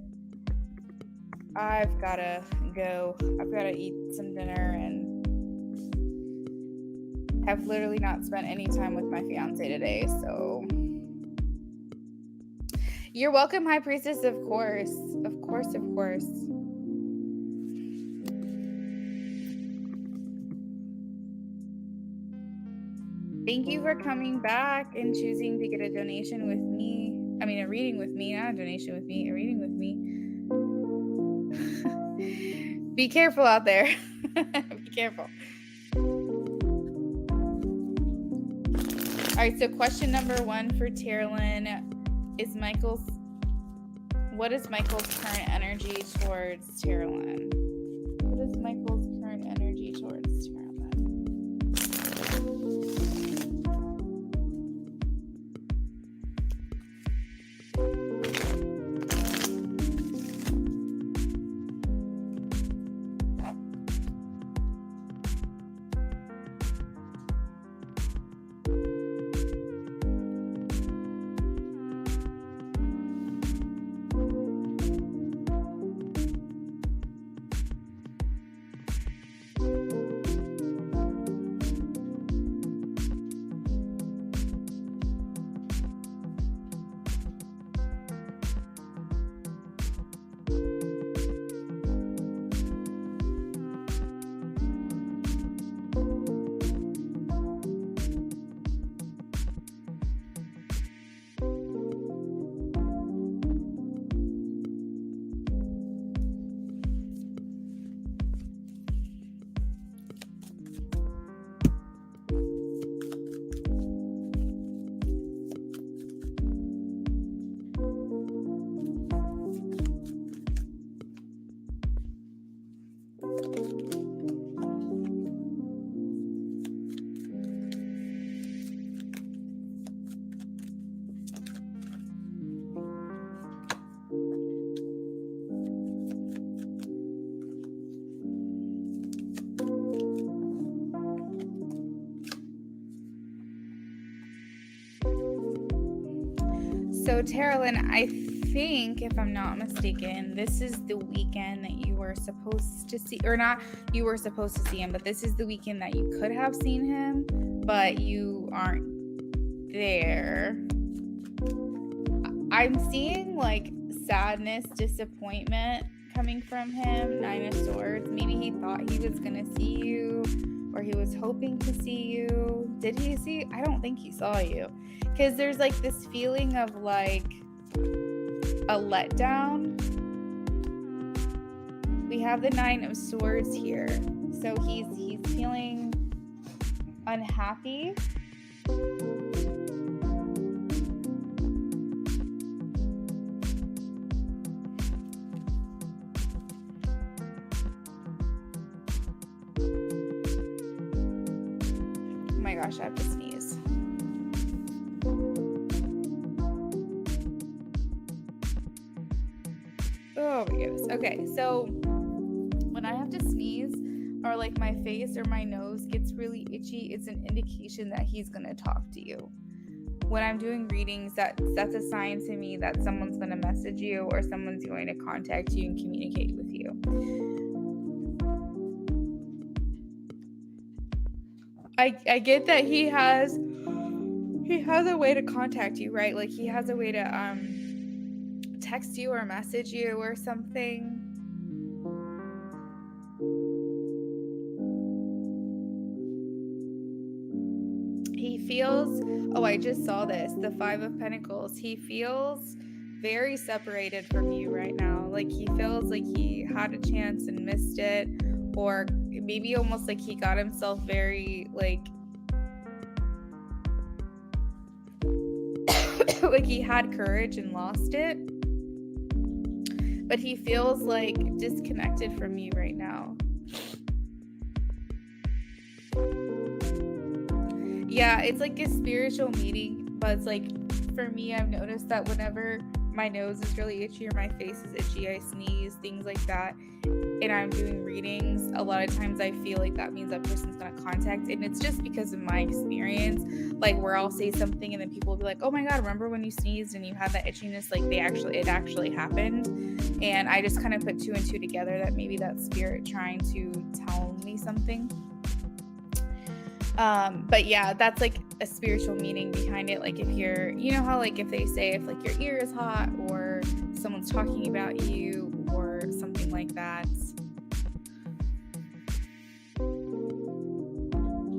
I've got to go. I've got to eat some dinner and have literally not spent any time with my fiance today. So you're welcome, High Priestess, of course. Of course. Thank you for coming back and choosing to get a donation with me. I mean, a reading with me, not a donation with me, a reading with me. Be careful out there. Be careful. All right, so question number 1 for Terlin is what is Michael's current energy towards Terlin? What is Michael's current energy towards Terlin? So, Terlin, I think, if I'm not mistaken, this is the weekend that you were supposed to see, or not you were supposed to see him, but this is the weekend that you could have seen him, but you aren't there. I'm seeing like sadness, disappointment coming from him. 9 of Swords. Maybe he thought he was going to see you, or he was hoping to see you. Did he see? I don't think he saw you. Because there's like this feeling of like a letdown. We have the 9 of Swords here. So he's feeling unhappy. Oh my gosh, I have to sneeze. Oh my goodness. Okay, so when I have to sneeze, or like my face or my nose gets really itchy, it's an indication that he's gonna talk to you. when I'm doing readings, that's a sign to me that someone's going to message you or someone's going to contact you and communicate with you. I get that he has a way to contact you, right? Like he has a way to text you or message you or something. He feels, oh, I just saw this, the 5 of Pentacles. He feels very separated from you right now. Like he feels like he had a chance and missed it, or maybe almost like he got himself very like like he had courage and lost it. But he feels like disconnected from you right now. Yeah, it's like a spiritual meeting, but it's like, for me, I've noticed that whenever my nose is really itchy or my face is itchy, I sneeze, things like that, and I'm doing readings, a lot of times I feel like that means that person's going to contact, and it's just because of my experience, like where I'll say something and then people will be like, oh my god, remember when you sneezed and you had that itchiness? Like it actually happened, and I just kind of put 2 and 2 together that maybe that's spirit trying to tell me something. But yeah, that's like a spiritual meaning behind it. Like if you're, you know how like if they say if like your ear is hot or someone's talking about you or something like that.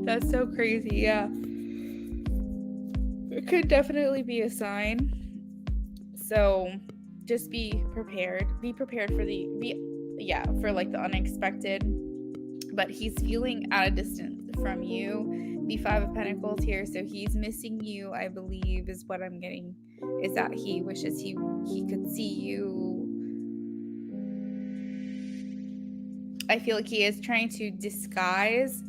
That's so crazy. Yeah. It could definitely be a sign. So just be prepared. Be prepared for for like the unexpected. But he's feeling at a distance from you. The 5 of Pentacles here, so he's missing you, I believe, is what I'm getting, is that he wishes he could see you. I feel like he is trying to disguise,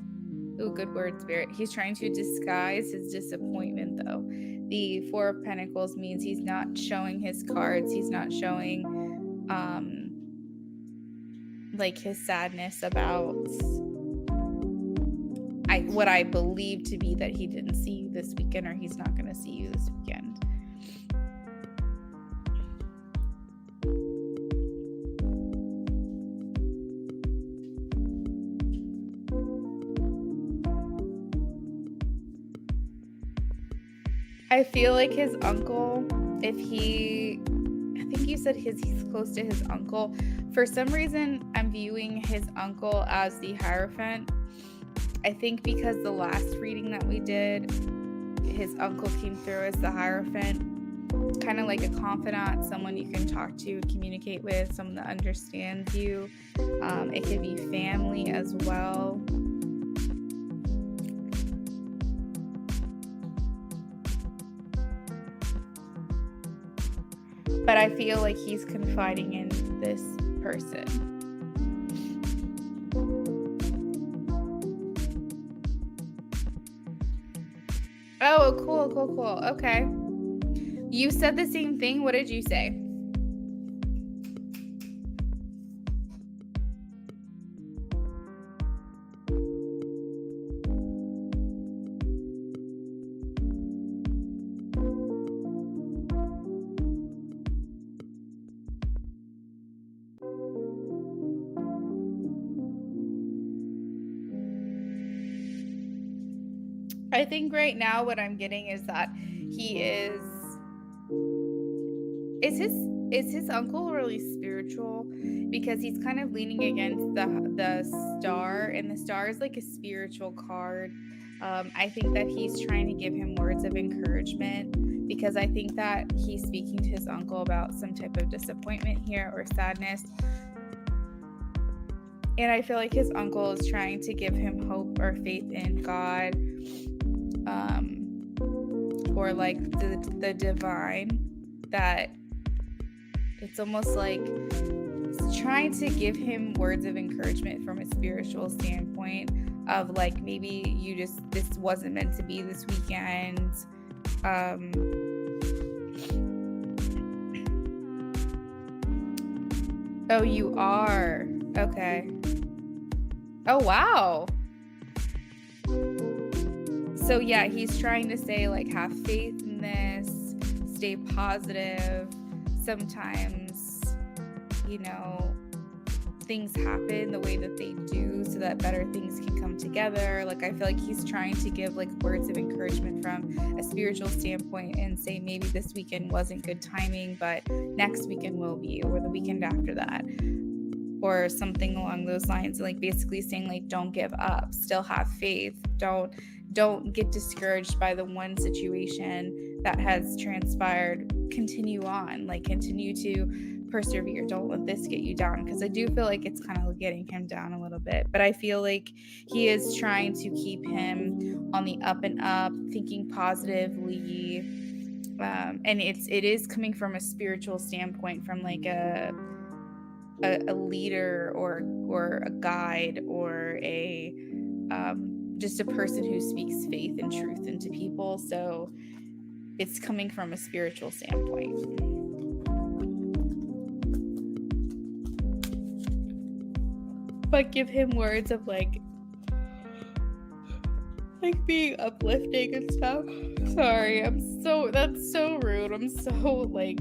good word, Spirit, he's trying to disguise his disappointment, though. The 4 of Pentacles means he's not showing his cards, he's not showing like his sadness about what I believe to be that he didn't see you this weekend, or he's not going to see you this weekend. I feel like his uncle, I think you said he's close to his uncle. For some reason, I'm viewing his uncle as the Hierophant. I think because the last reading that we did, his uncle came through as the Hierophant, kind of like a confidant, someone you can talk to, communicate with, someone that understands you. It could be family as well. But I feel like he's confiding in this person. Oh, cool. Okay. You said the same thing. What did you say? I think right now what I'm getting is that he is his uncle really spiritual, because he's kind of leaning against the star, and the star is like a spiritual card. I think that he's trying to give him words of encouragement, because I think that he's speaking to his uncle about some type of disappointment here or sadness. And I feel like his uncle is trying to give him hope or faith in God, or like the divine, that it's almost like it's trying to give him words of encouragement from a spiritual standpoint of like, maybe this wasn't meant to be this weekend. Oh, you are. Okay. Oh, wow. So yeah, he's trying to say like have faith in this. stay positive. Sometimes, you know, things happen the way that they do so that better things can come together. Like, I feel like he's trying to give like words of encouragement from a spiritual standpoint and say maybe this weekend wasn't good timing, but next weekend will be, or the weekend after that, or something along those lines. Like, basically saying like, don't give up, still have faith, don't get discouraged by the one situation that has transpired. Continue on, like, continue to persevere. Don't let this get you down, because I do feel like it's kind of getting him down a little bit, but I feel like he is trying to keep him on the up and up, thinking positively, and it is coming from a spiritual standpoint, from like a leader or a guide, or a just a person who speaks faith and truth into people. So it's coming from a spiritual standpoint. But give him words of like being uplifting and stuff. Sorry, that's so rude. I'm so like,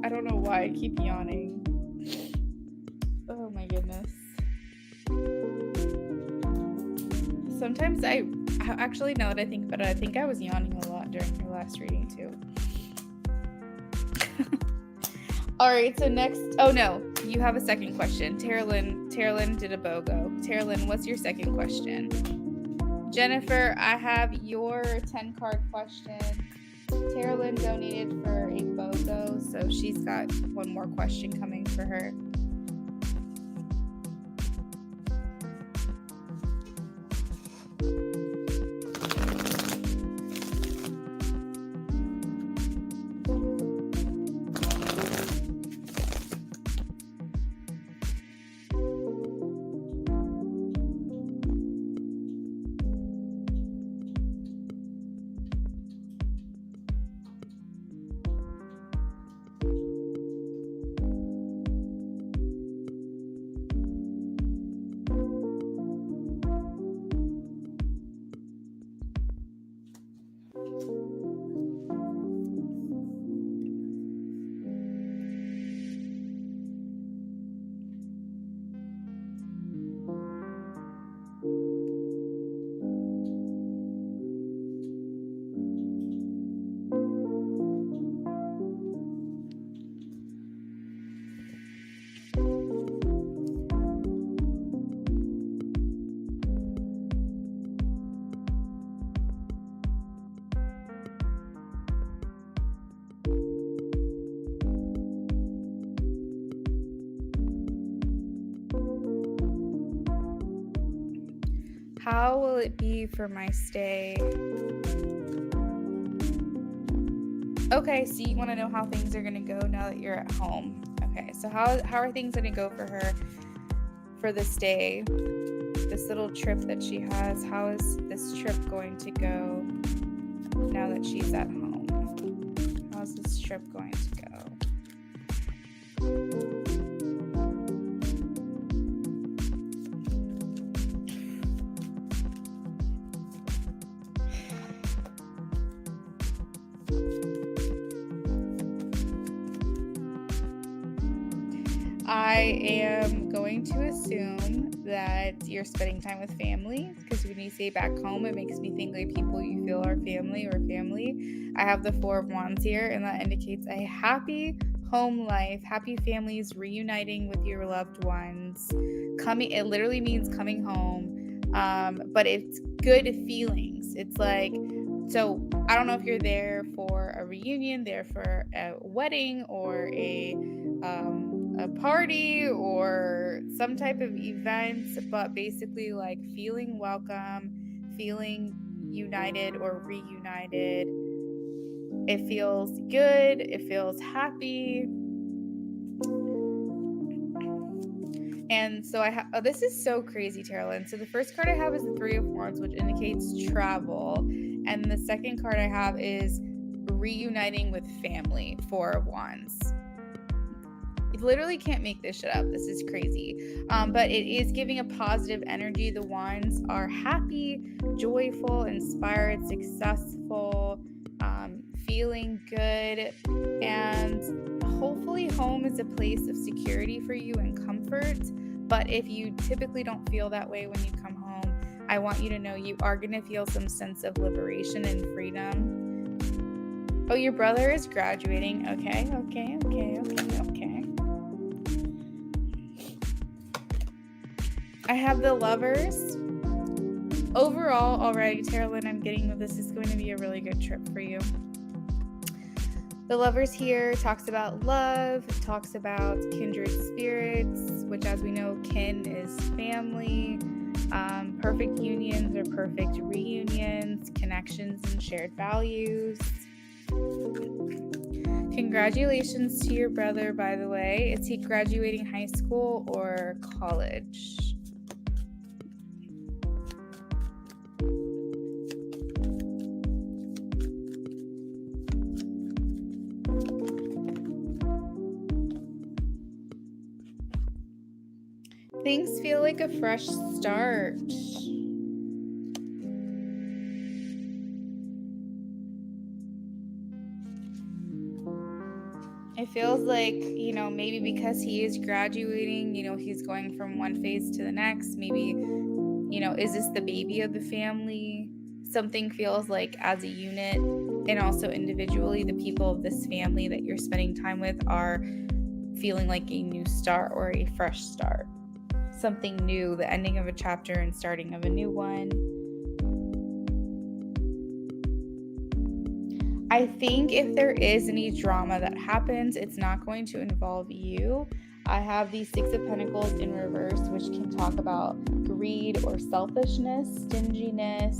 I don't know why I keep yawning. Oh my goodness. Sometimes I actually, now that I think about it, I think I was yawning a lot during your last reading too. All right, so next, oh no, you have a second question. Terralyn did a BOGO. Terralyn, what's your second question? Jennifer, I have your 10 card question. Terralyn donated for a BOGO, so she's got one more question coming for her. How will it be for my stay? Okay, so you want to know how things are going to go now that you're at home. Okay, so how are things going to go for her for the stay? This little trip that she has, how is this trip going to go now that she's at home? How's this trip going to go? I am going to assume that you're spending time with family, because when you say back home, it makes me think like people you feel are family or family. I have the 4 of Wands here, and that indicates a happy home life, happy families reuniting with your loved ones. It literally means coming home, but it's good feelings. It's like, so I don't know if you're there for a reunion, there for a wedding, or a party, or some type of event, but basically like feeling welcome, feeling united or reunited. It feels good, it feels happy. And so I have, this is so crazy, Terralyn. So the first card I have is the 3 of Wands, which indicates travel, and the second card I have is reuniting with family, 4 of Wands. You literally can't make this shit up. This is crazy. But it is giving a positive energy. The Wands are happy, joyful, inspired, successful, feeling good, and hopefully home is a place of security for you and comfort. But if you typically don't feel that way when you come home, I want you to know you are going to feel some sense of liberation and freedom. Oh, your brother is graduating. Okay. I have the Lovers. Overall, already, Tara-Lynn, I'm getting that this is going to be a really good trip for you. The Lovers here talks about love, talks about kindred spirits, which, as we know, kin is family, perfect unions or perfect reunions, connections and shared values. Congratulations to your brother, by the way. Is he graduating high school or college? Things feel like a fresh start. It feels like, maybe because he is graduating, he's going from one phase to the next. Maybe, is this the baby of the family? Something feels like as a unit and also individually, the people of this family that you're spending time with are feeling like a new start or a fresh start. Something new, the ending of a chapter and starting of a new one. I think if there is any drama that happens, it's not going to involve you. I have the Six of Pentacles in reverse, which can talk about greed or selfishness, stinginess.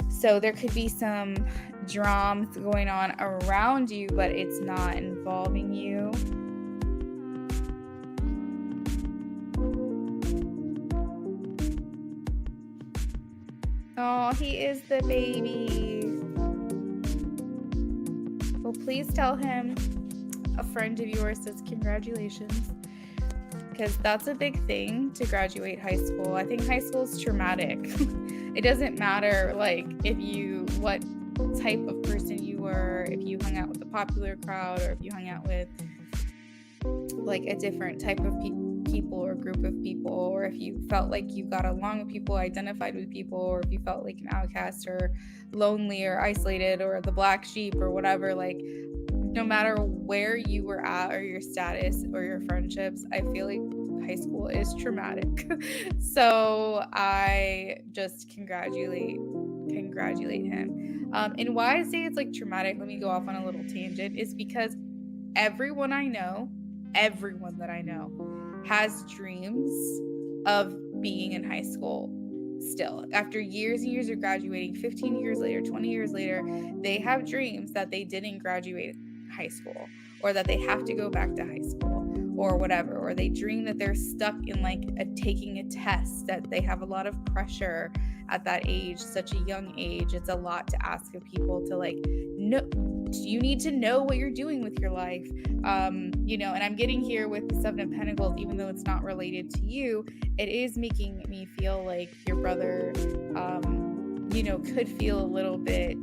So there could be some dramas going on around you, but it's not involving you. Oh, he is the baby. Well, please tell him a friend of yours says congratulations, because that's a big thing to graduate high school. I think high school is traumatic. It doesn't matter what type of person you were, if you hung out with the popular crowd or if you hung out with like a different type of people or group of people, or if you felt like you got along with people, identified with people, or if you felt like an outcast or lonely or isolated or the black sheep or whatever, like no matter where you were at or your status or your friendships, I feel like high school is traumatic. So I just congratulate him. And why I say it's like traumatic, let me go off on a little tangent, is because everyone that I know has dreams of being in high school still. After years and years of graduating, 15 years later, 20 years later, they have dreams that they didn't graduate high school, or that they have to go back to high school, or whatever, or they dream that they're stuck in like taking a test, that they have a lot of pressure at that age, such a young age. It's a lot to ask of people to like, no, you need to know what you're doing with your life. And I'm getting here with the Seven of Pentacles, even though it's not related to you, it is making me feel like your brother, could feel a little bit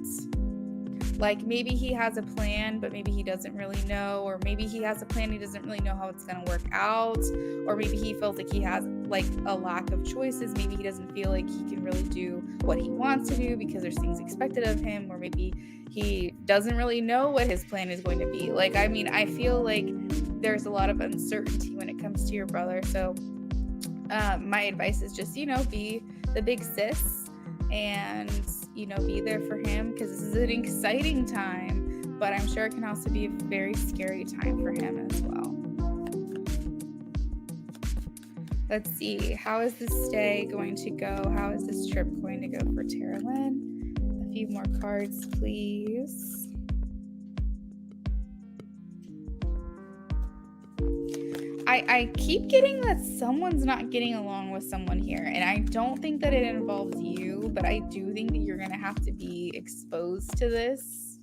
like maybe he has a plan, but maybe he doesn't really know, or maybe he has a plan, he doesn't really know how it's going to work out, or maybe he feels like he has like a lack of choices. Maybe he doesn't feel like he can really do what he wants to do because there's things expected of him, or maybe he doesn't really know what his plan is going to be. Like, I mean, I feel like there's a lot of uncertainty when it comes to your brother. So my advice is just, be the big sis and, be there for him, because this is an exciting time, but I'm sure it can also be a very scary time for him as well. Let's see. How is this day going to go? How is this trip going to go for Tara-Lynn? A few more cards, please. I keep getting that someone's not getting along with someone here, and I don't think that it involves you, but I do think that you're going to have to be exposed to this.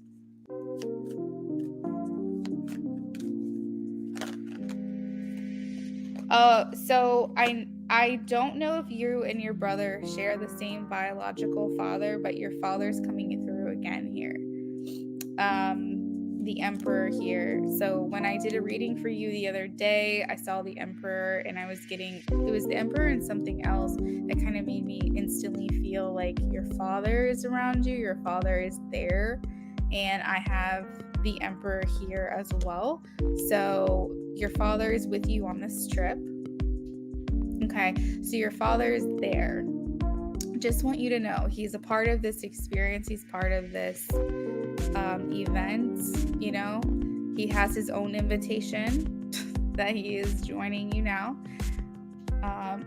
So I don't know if you and your brother share the same biological father, but your father's coming through again here. the Emperor here. So when I did a reading for you the other day, I saw the Emperor, and it was the Emperor and something else that kind of made me instantly feel like your father is around you, your father is there, and I have the Emperor here as well. So your father is with you on this trip. Okay, so your father is there. Just want you to know he's a part of this experience. He's part of this event. You know, he has his own invitation that he is joining you now.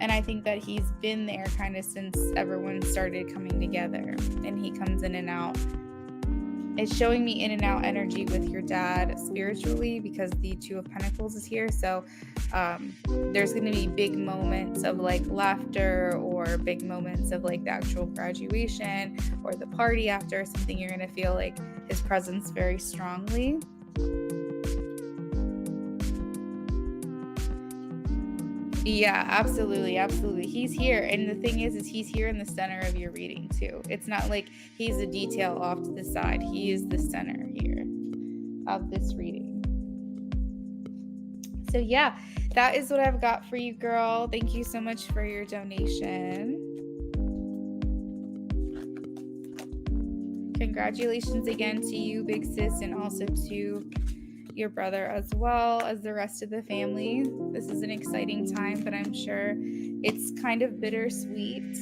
And I think that he's been there kind of since everyone started coming together, and he comes in and out. It's showing me in and out energy with your dad spiritually, because the Two of Pentacles is here. So there's going to be big moments of like laughter, or big moments of like the actual graduation or the party after something. You're going to feel like his presence very strongly. Yeah, absolutely. He's here. And the thing is he's here in the center of your reading too. It's not like he's a detail off to the side. He is the center here of this reading. So yeah, that is what I've got for you, girl. Thank you so much for your donation. Congratulations again to you, big sis, and also to your brother as well as the rest of the family. This is an exciting time, but I'm sure it's kind of bittersweet.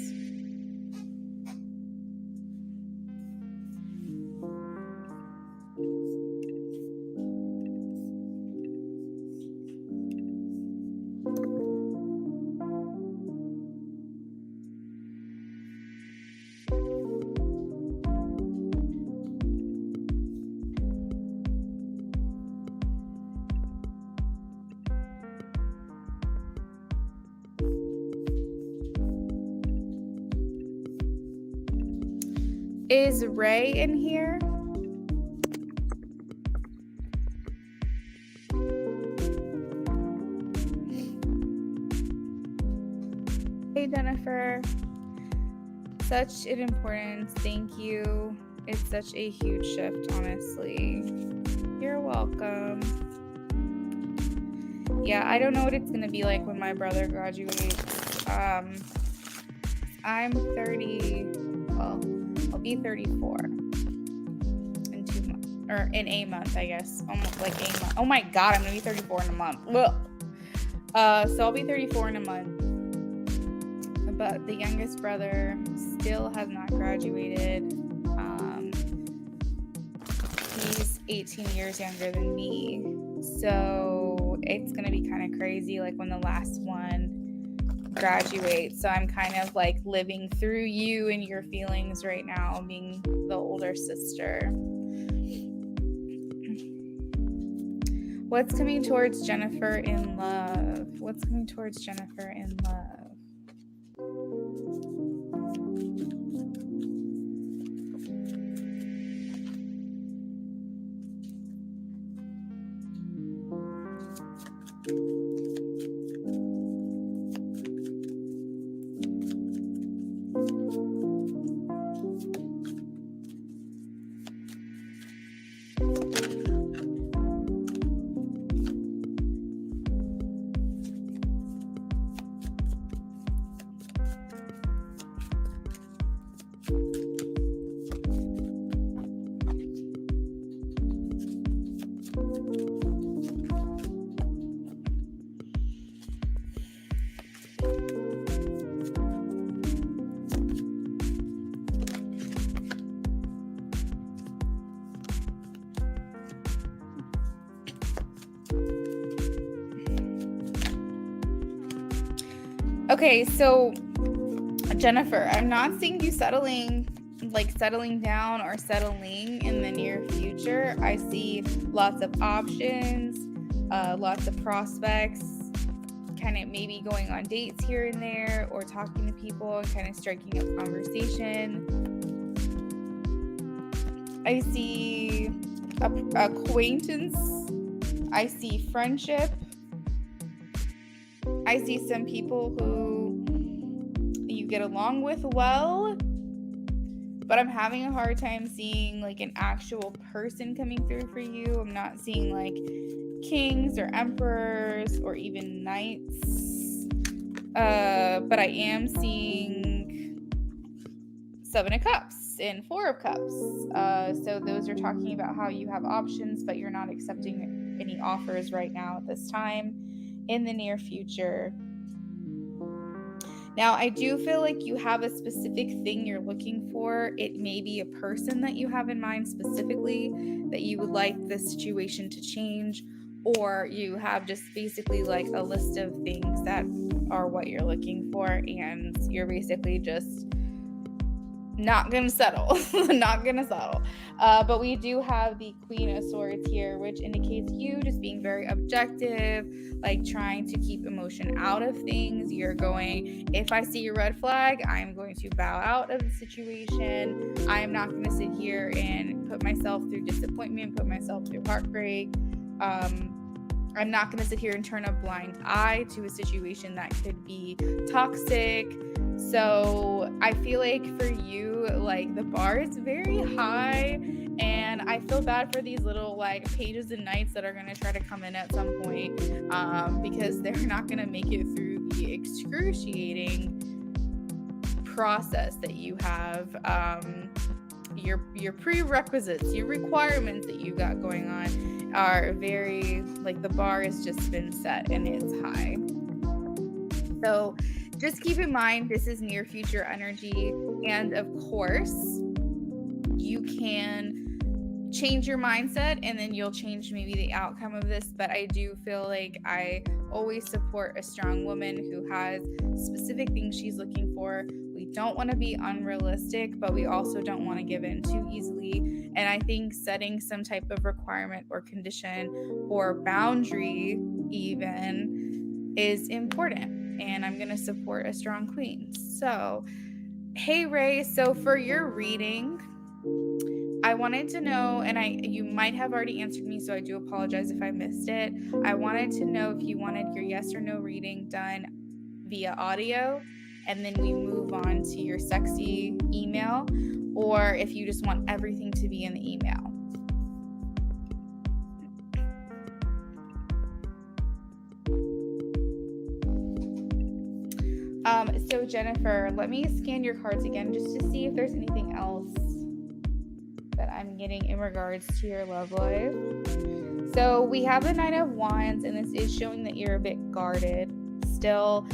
Is Ray in here? Hey, Jennifer. Such an importance. Thank you. It's such a huge shift, honestly. You're welcome. Yeah, I don't know what it's going to be like when my brother graduates. I'm 30. Well, I'll be 34 in 2 months, or in a month, I guess. Almost like a month. Oh my God, I'm gonna be 34 in a month. So I'll be 34 in a month. But the youngest brother still has not graduated. He's 18 years younger than me. So it's gonna be kind of crazy, like when the last one graduate. So I'm kind of like living through you and your feelings right now, being the older sister. What's coming towards Jennifer in love? What's coming towards Jennifer in love? Okay, so Jennifer, I'm not seeing you settling down or settling in the near future. I see lots of options, lots of prospects, kind of maybe going on dates here and there, or talking to people and kind of striking up conversation. I see acquaintance. I see friendship. I see some people who you get along with well. but I'm having a hard time seeing like an actual person coming through for you. I'm not seeing like kings or emperors or even knights, but I am seeing 7 of Cups and 4 of Cups. So those are talking about how you have options, but you're not accepting any offers right now at this time in the near future. Now, I do feel like you have a specific thing you're looking for. It may be a person that you have in mind specifically that you would like the situation to change, or you have just basically like a list of things that are what you're looking for, and you're basically just not gonna settle. But we do have the Queen of Swords here, which indicates you just being very objective, like trying to keep emotion out of things. You're going, if I see a red flag, I'm going to bow out of the situation. I'm not going to sit here and put myself through disappointment, put myself through heartbreak. I'm not going to sit here and turn a blind eye to a situation that could be toxic. So I feel like for you, like the bar is very high, and I feel bad for these little like pages and knights that are going to try to come in at some point, because they're not going to make it through the excruciating process that you have. Your prerequisites, your requirements that you got going on are very, like, the bar has just been set and it's high. So just keep in mind, this is near future energy, and of course you can change your mindset and then you'll change maybe the outcome of this. But I do feel like I always support a strong woman who has specific things she's looking for. We don't want to be unrealistic, but we also don't want to give in too easily. And I think setting some type of requirement or condition or boundary even is important. And I'm going to support a strong queen. So, hey Ray, so for your reading, I wanted to know, and you might have already answered me, so I do apologize if I missed it. I wanted to know if you wanted your yes or no reading done via audio, and then we move on to your sexy email, or if you just want everything to be in the email. So Jennifer, let me scan your cards again just to see if there's anything else that I'm getting in regards to your love life. So we have the Knight of Wands, and this is showing that you're a bit guarded still,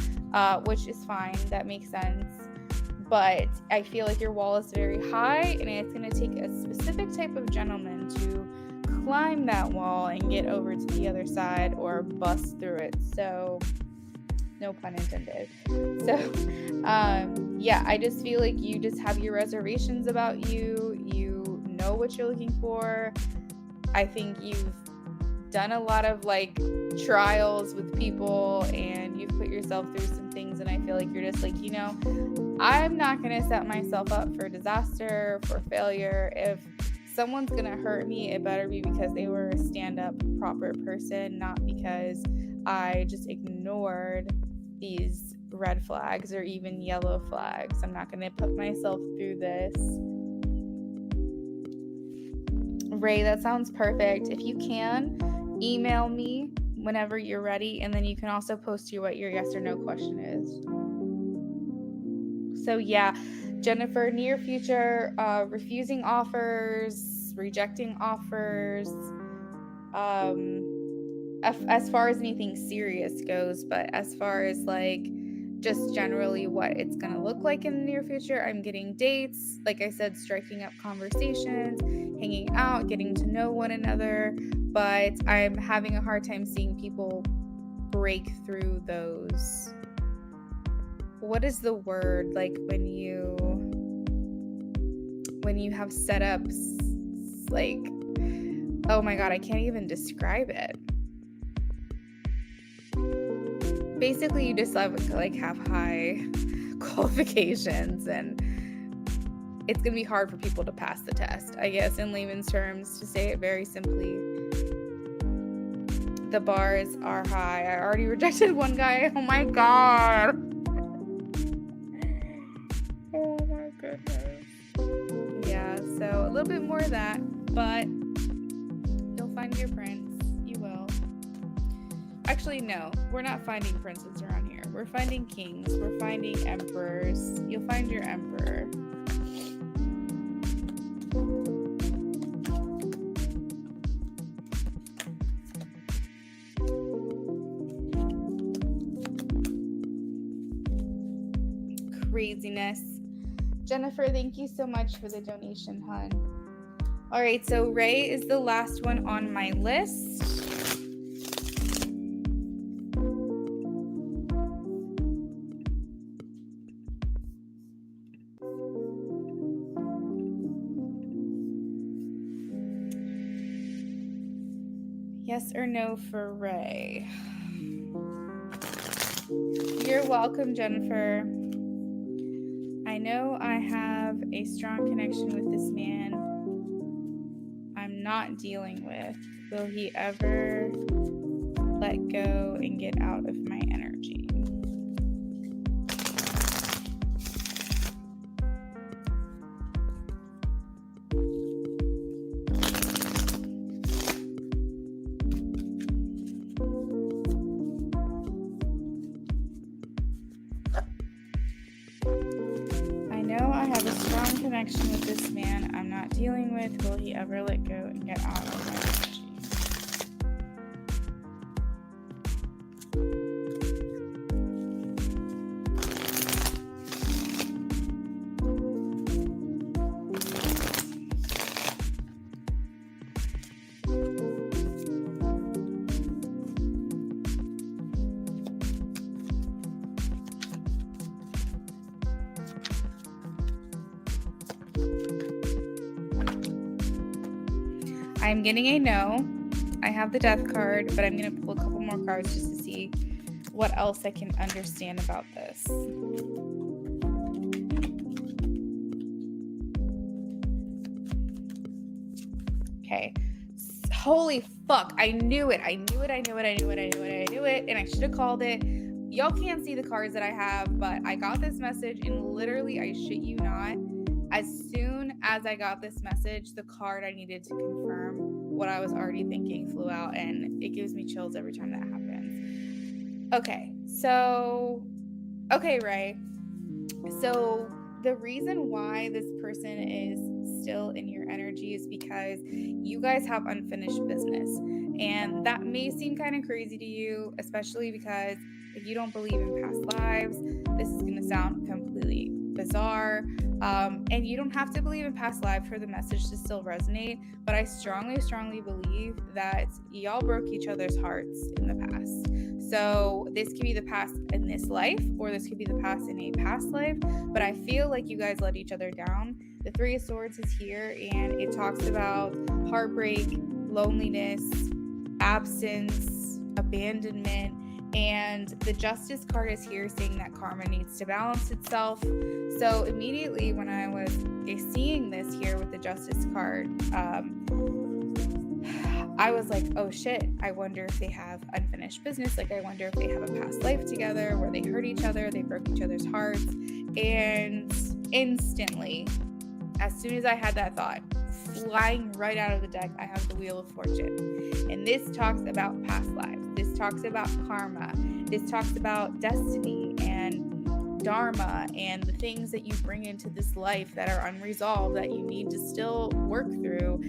which is fine. That makes sense. But I feel like your wall is very high, and it's going to take a specific type of gentleman to climb that wall and get over to the other side or bust through it. So no pun intended. So yeah, I just feel like you just have your reservations about you. You know what you're looking for. I think you've done a lot of like trials with people, and you've put yourself through some things, and I feel like you're just like, you know, I'm not going to set myself up for disaster, for failure. If someone's going to hurt me, it better be because they were a stand-up proper person, not because I just ignored these red flags or even yellow flags. I'm not going to put myself through this. Ray, that sounds perfect. If you can, email me whenever you're ready, and then you can also post what your yes or no question is. So yeah, Jennifer, near future, refusing offers, rejecting offers, as far as anything serious goes, but as far as like just generally what it's going to look like in the near future, I'm getting dates, like I said, striking up conversations, hanging out, getting to know one another, but I'm having a hard time seeing people break through those. What is the word, like when you have setups, like, oh my god, I can't even describe it. Basically, you just have high qualifications, and it's going to be hard for people to pass the test, I guess, in layman's terms, to say it very simply. The bars are high. I already rejected one guy. Oh my god. Oh my goodness. little bit more of that, but you'll find your prince. You will. Actually, no, we're not finding princes around here. We're finding kings. We're finding emperors. You'll find your emperor. Craziness. Jennifer, thank you so much for the donation, hun. All right, so Ray is the last one on my list. Yes or no for Ray? You're welcome, Jennifer. I know I have a strong connection with this man I'm not dealing with. Will he ever let go and get out of my energy? Connection with this man I'm not dealing with. Will he ever let go and get out of my energy? I'm getting a no. I have the death card, but I'm going to pull a couple more cards just to see what else I can understand about this. Okay. Holy fuck. I knew it. And I should have called it. Y'all can't see the cards that I have, but I got this message and literally, I shit you not, as soon as I got this message, the card I needed to confirm what I was already thinking flew out, and it gives me chills every time that happens. Okay, Ray. So the reason why this person is still in your energy is because you guys have unfinished business. And that may seem kind of crazy to you, especially because if you don't believe in past lives, this is going to sound completely bizarre. And you don't have to believe in past lives for the message to still resonate. But I strongly believe that y'all broke each other's hearts in the past. So this could be the past in this life, or this could be the past in a past life. But I feel like you guys let each other down. The Three of Swords is here, and it talks about heartbreak, loneliness, absence, abandonment. And the Justice card is here saying that karma needs to balance itself. So immediately when I was seeing this here with the Justice card, I was like, oh shit, I wonder if they have unfinished business. Like, I wonder if they have a past life together where they hurt each other, they broke each other's hearts. And instantly, as soon as I had that thought, flying right out of the deck, I have the Wheel of Fortune. And this talks about past lives. This talks about karma. This talks about destiny and dharma and the things that you bring into this life that are unresolved that you need to still work through.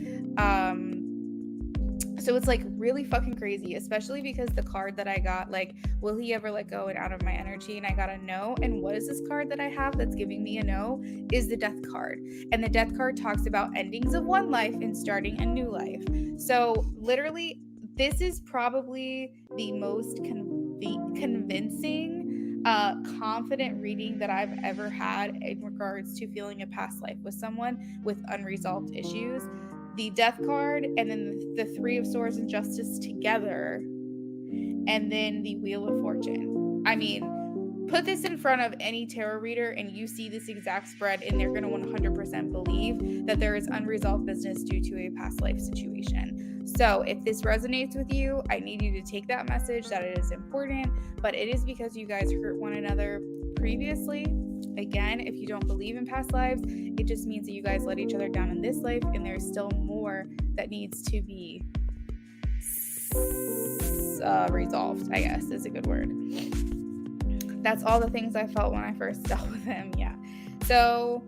So it's like really fucking crazy, especially because the card that I got, like, will he ever let go and out of my energy? And I got a no. And what is this card that I have that's giving me a no? Is the Death card. And the Death card talks about endings of one life and starting a new life. So literally, this is probably the most convincing, confident reading that I've ever had in regards to feeling a past life with someone with unresolved issues. The Death card, and then the Three of Swords and Justice together, and then the Wheel of Fortune. I mean, put this in front of any tarot reader and you see this exact spread, and they're going to 100% believe that there is unresolved business due to a past life situation. So if this resonates with you, I need you to take that message that it is important, but it is because you guys hurt one another previously. Again, if you don't believe in past lives, it just means that you guys let each other down in this life, and there's still more that needs to be resolved, I guess is a good word. That's all the things I felt when I first dealt with him. Yeah. So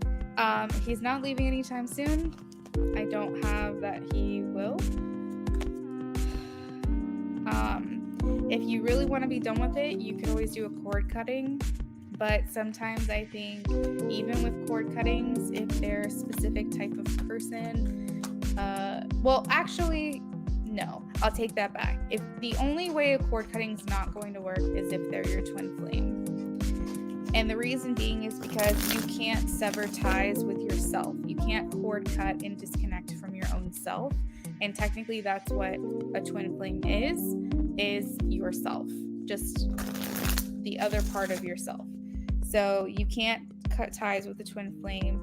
he's not leaving anytime soon. I don't have that he will. If you really want to be done with it, you can always do a cord cutting. But sometimes I think even with cord cuttings, if they're a specific type of person, actually, no, I'll take that back. If the only way a cord cutting is not going to work is if they're your twin flame. And the reason being is because you can't sever ties with yourself. You can't cord cut and disconnect from your own self. And technically that's what a twin flame is yourself, just the other part of yourself. So you can't cut ties with the twin flame.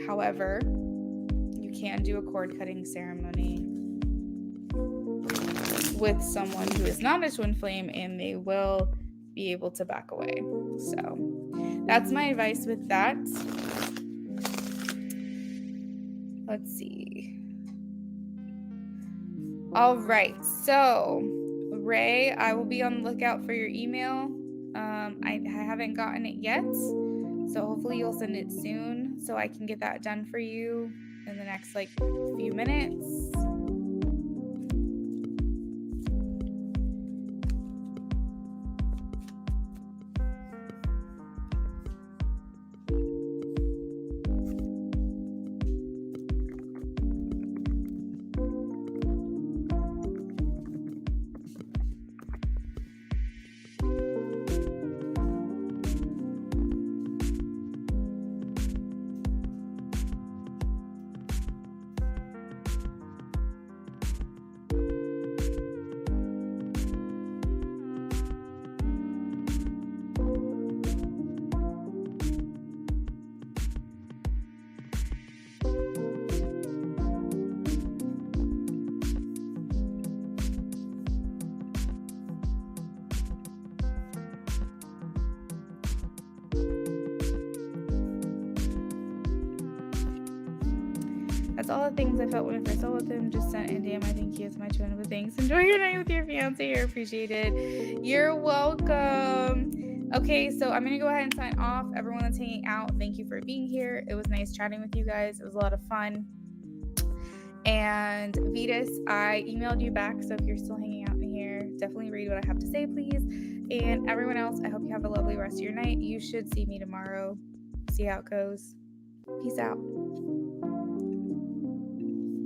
However, you can do a cord cutting ceremony with someone who is not a twin flame, and they will be able to back away. So that's my advice with that. Let's see. All right. So Ray, I will be on the lookout for your email. I haven't gotten it yet, so hopefully you'll send it soon so I can get that done for you in the next few minutes. That's all the things I felt when I first dealt with him. Just sent in, damn, I think he is my twin. But thanks. Enjoy your night with your fiance. You're appreciated. You're welcome. Okay, so I'm going to go ahead and sign off. Everyone that's hanging out, thank you for being here. It was nice chatting with you guys. It was a lot of fun. And Vetus, I emailed you back. So if you're still hanging out in here, definitely read what I have to say, please. And everyone else, I hope you have a lovely rest of your night. You should see me tomorrow. See how it goes. Peace out.